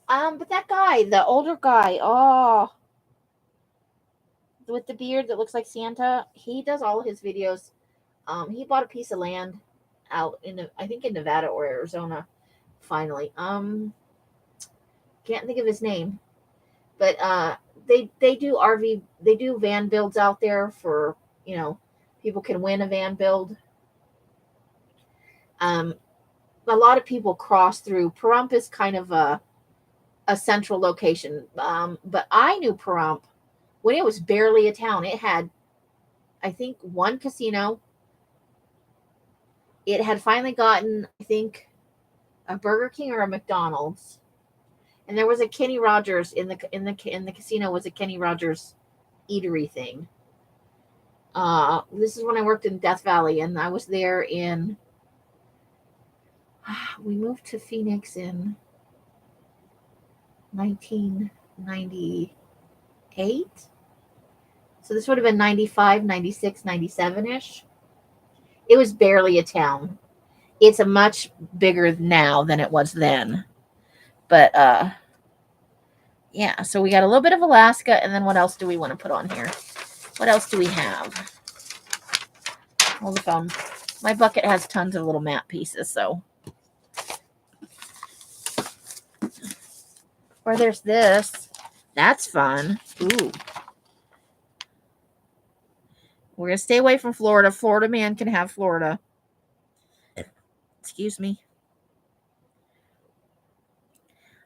But that guy, the older guy, with the beard that looks like Santa, he does all his videos. He bought a piece of land out I think in Nevada or Arizona. Finally, can't think of his name, but they do they do van builds out there for people can win a van build. Um, a lot of people cross through. Pahrump is kind of a central location, but I knew Pahrump when it was barely a town. It had, I think, one casino. It had finally gotten, I think, a Burger King or a McDonald's, and there was a Kenny Rogers in the casino was a Kenny Rogers eatery thing. This is when I worked in Death Valley, and I was there in. We moved to Phoenix in 1998. So this would have been 95, 96, 97-ish. It was barely a town. It's a much bigger now than it was then. But yeah, so we got a little bit of Alaska, and then what else do we want to put on here? What else do we have? Hold the phone. My bucket has tons of little map pieces, so. Or there's this. That's fun. Ooh. We're going to stay away from Florida. Florida man can have Florida. Excuse me.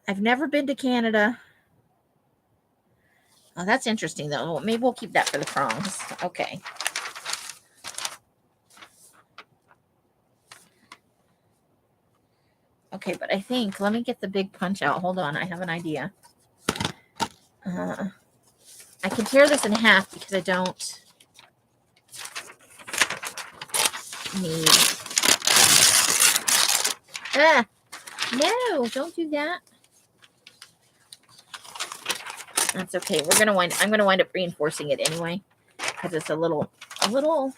I've never been to Canada. Oh, that's interesting, though. Maybe we'll keep that for the prongs. Okay. Okay, but I think, let me get the big punch out. Hold on, I have an idea. I can tear this in half because I don't need. No, don't do that. That's okay. I'm gonna wind up reinforcing it anyway because it's a little brittle.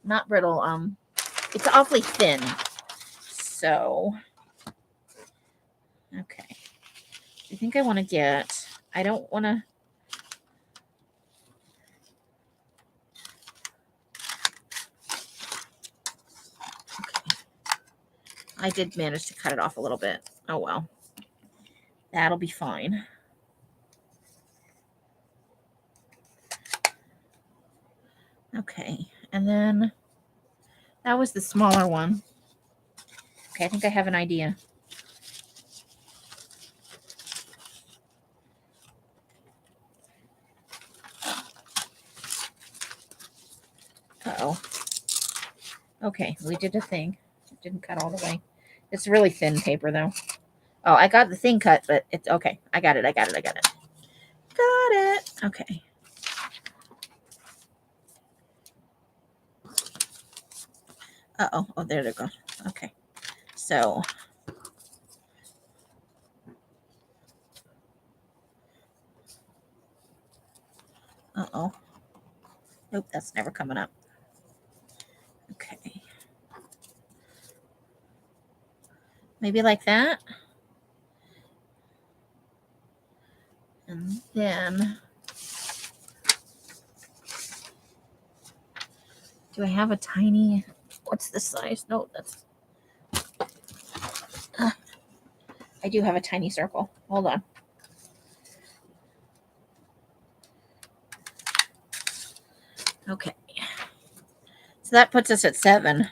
Not brittle. It's awfully thin. So, okay. I think I want to get. I don't want to. Okay. I did manage to cut it off a little bit. Oh well. That'll be fine. Okay, and then that was the smaller one. Okay, I think I have an idea. Uh-oh. Okay, we did a thing. It didn't cut all the way. It's really thin paper, though. Oh, I got the thing cut, but it's okay. I got it. Got it. Okay. Uh-oh. Oh, there they go. Okay. So. Uh-oh. Nope, that's never coming up. Okay. Maybe like that. And then. Do I have a tiny. What's the size? No, that's. I do have a tiny circle. Hold on. Okay. So that puts us at 7.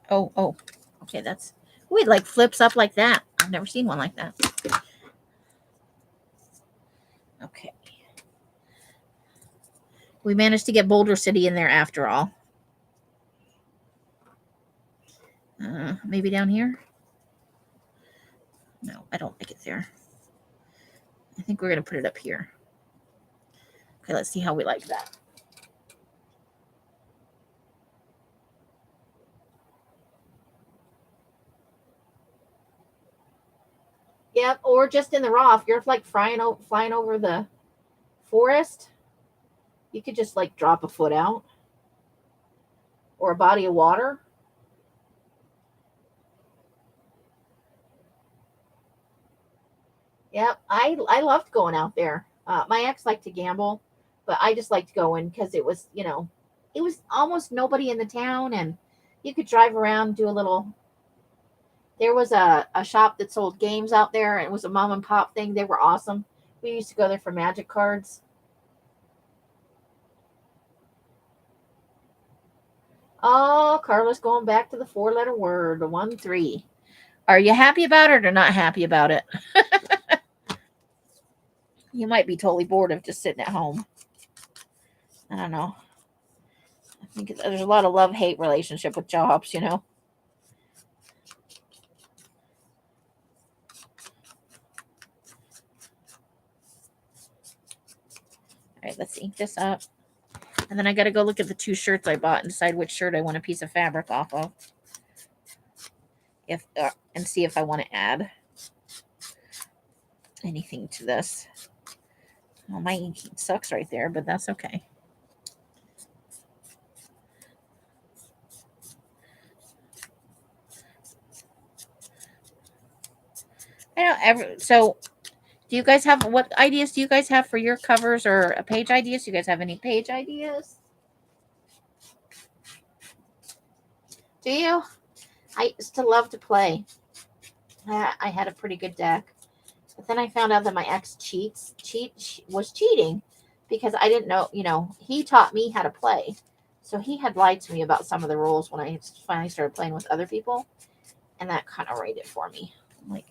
Oh. Okay, that's. Ooh, it like flips up like that. I've never seen one like that. Okay. We managed to get Boulder City in there after all. Maybe down here? No, I don't like it there. I think we're going to put it up here. Okay, let's see how we like that. Yep, or just in the raw. If you're like flying over the forest, you could just like drop a foot out. Or a body of water. Yep, I loved going out there. My ex liked to gamble, but I just liked going because it was, it was almost nobody in the town, and you could drive around, do a little. There was a shop that sold games out there. It was a mom and pop thing. They were awesome. We used to go there for magic cards. Oh, Carla's going back to the 4-letter word, the 1-3. Are you happy about it or not happy about it? You might be totally bored of just sitting at home. I don't know. I think there's a lot of love-hate relationship with jobs, you know. All right, let's ink this up. And then I got to go look at the 2 shirts I bought and decide which shirt I want a piece of fabric off of. And see if I want to add anything to this. Well, my inking sucks right there, but that's okay. So do you guys have, what ideas do you guys have for your covers or page ideas? Do you guys have any page ideas? Do you? I used to love to play. I had a pretty good deck. But then I found out that my ex was cheating because I didn't know, he taught me how to play. So he had lied to me about some of the rules when I finally started playing with other people. And that kind of rated for me. I'm like,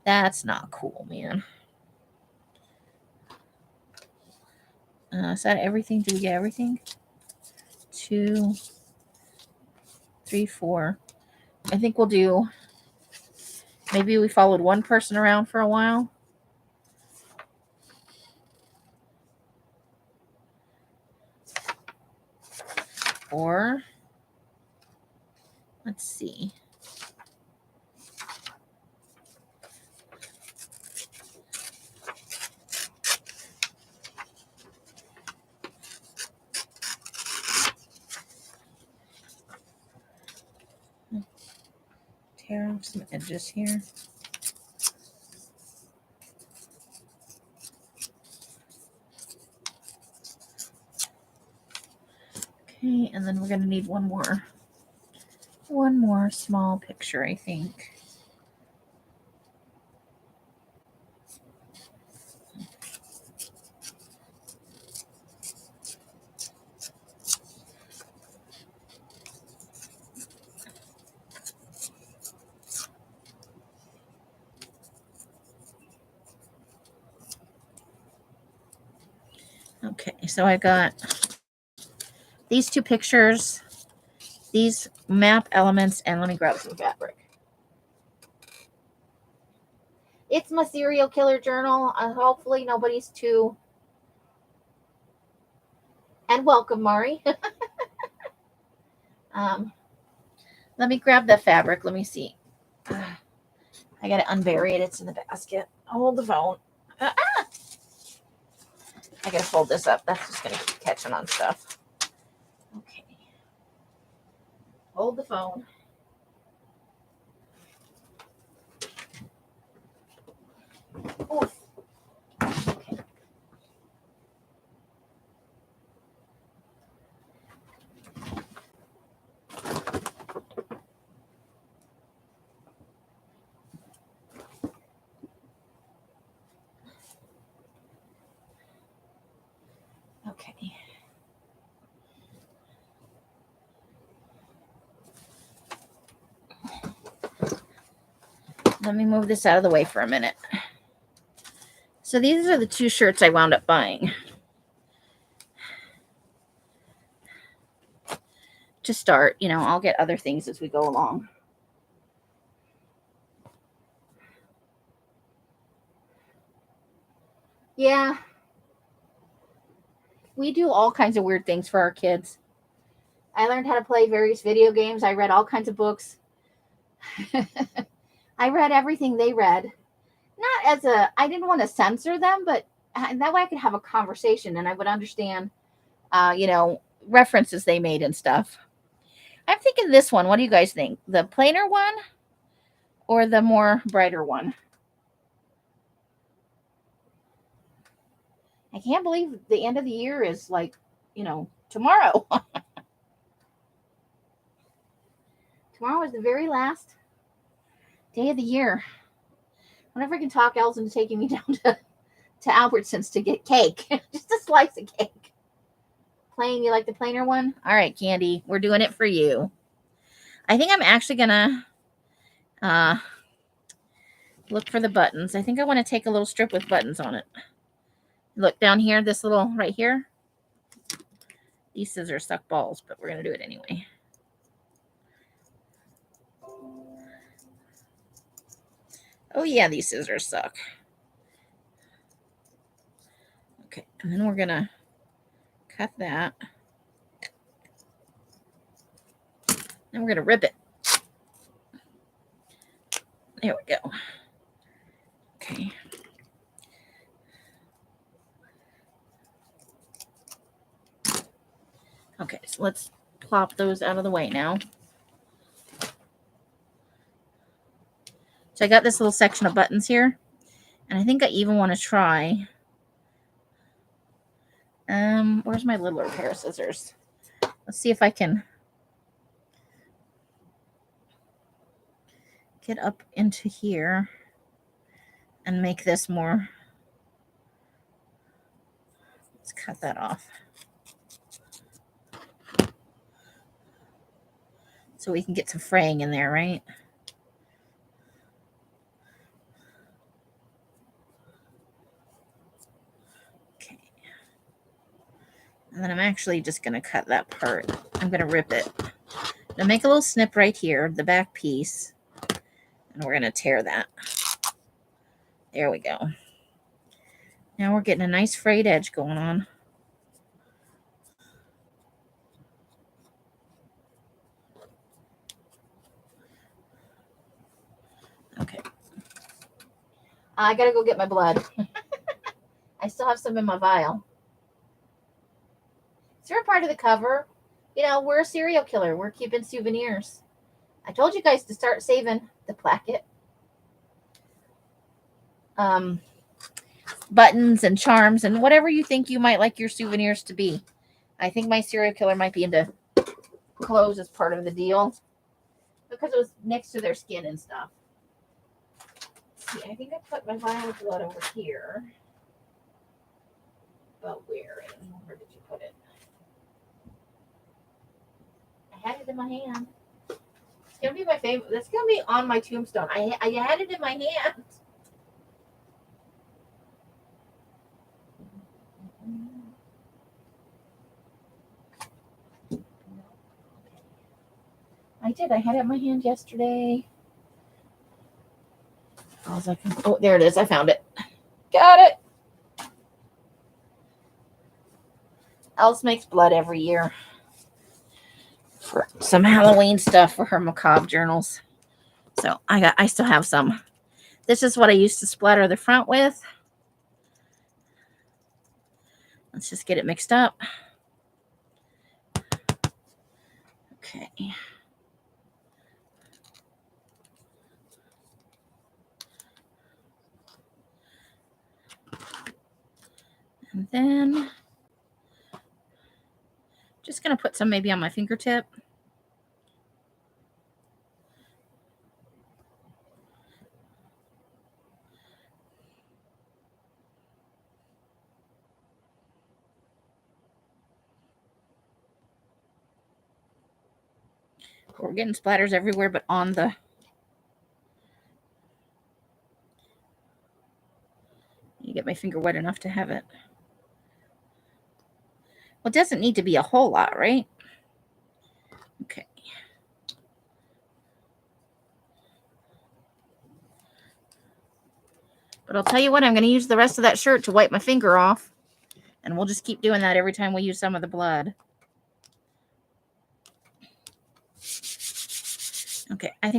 that's not cool, man. Is that everything? Did we get everything? 2, 3, 4. I think we'll do, maybe we followed one person around for a while. Or, let's see. Tear off some edges here. Okay, and then we're going to need one more small picture, I think. Okay, so I got these 2 pictures, these map elements, and let me grab some fabric. It's my serial killer journal. Hopefully nobody's too... And welcome, Mari. Let me grab the fabric. Let me see. I got to unbury it. It's in the basket. Hold the phone. I got to fold this up. That's just going to keep catching on stuff. Okay. Hold the phone. Oof. Okay. Okay. Let me move this out of the way for a minute. So these are the 2 shirts I wound up buying. To start, I'll get other things as we go along. Yeah. We do all kinds of weird things for our kids. I learned how to play various video games. I read all kinds of books. I read everything they read. Not I didn't want to censor them, but that way I could have a conversation and I would understand, references they made and stuff. I'm thinking this one. What do you guys think? The plainer one or the more brighter one? I can't believe the end of the year is like, tomorrow. Tomorrow is the very last day of the year. Whenever I can talk Elle's into taking me down to Albertsons to get cake. Just a slice of cake. Plain, you like the plainer one? All right, Candy, we're doing it for you. I think I'm actually going to look for the buttons. I think I want to take a little strip with buttons on it. Look down here, this little right here. These scissors suck balls, but we're going to do it anyway. Oh, yeah, these scissors suck. Okay, and then we're going to cut that. Then we're going to rip it. There we go. Okay. Okay, so let's plop those out of the way now. So I got this little section of buttons here. And I think I even want to try. Where's my littler pair of scissors? Let's see if I can get up into here and make this more. Let's cut that off. So we can get some fraying in there, right? Okay. And then I'm actually just going to cut that part. I'm going to rip it. Now make a little snip right here, the back piece. And we're going to tear that. There we go. Now we're getting a nice frayed edge going on. Okay. I gotta go get my blood. I still have some in my vial. Is there a part of the cover? You know, we're a serial killer. We're keeping souvenirs. I told you guys to start saving the placket. Buttons and charms and whatever you think you might like your souvenirs to be. I think my serial killer might be into clothes as part of the deal because it was next to their skin and stuff. See, I think I put my vial of blood over here. But where did you put it? I had it in my hand. It's gonna be my favorite. That's gonna be on my tombstone. I had it in my hand. I did. I had it in my hand yesterday. I was like, oh, there it is. I found it. Got it. Else makes blood every year for some Halloween stuff for her macabre journals. So I still have some. This is what I used to splatter the front with. Let's just get it mixed up. Okay. And then just going to put some maybe on my fingertip. We're getting splatters everywhere, but on the you get my finger wet enough to have it. Well, it doesn't need to be a whole lot, right? Okay. But I'll tell you what, I'm going to use the rest of that shirt to wipe my finger off. And we'll just keep doing that every time we use some of the blood. Okay, I think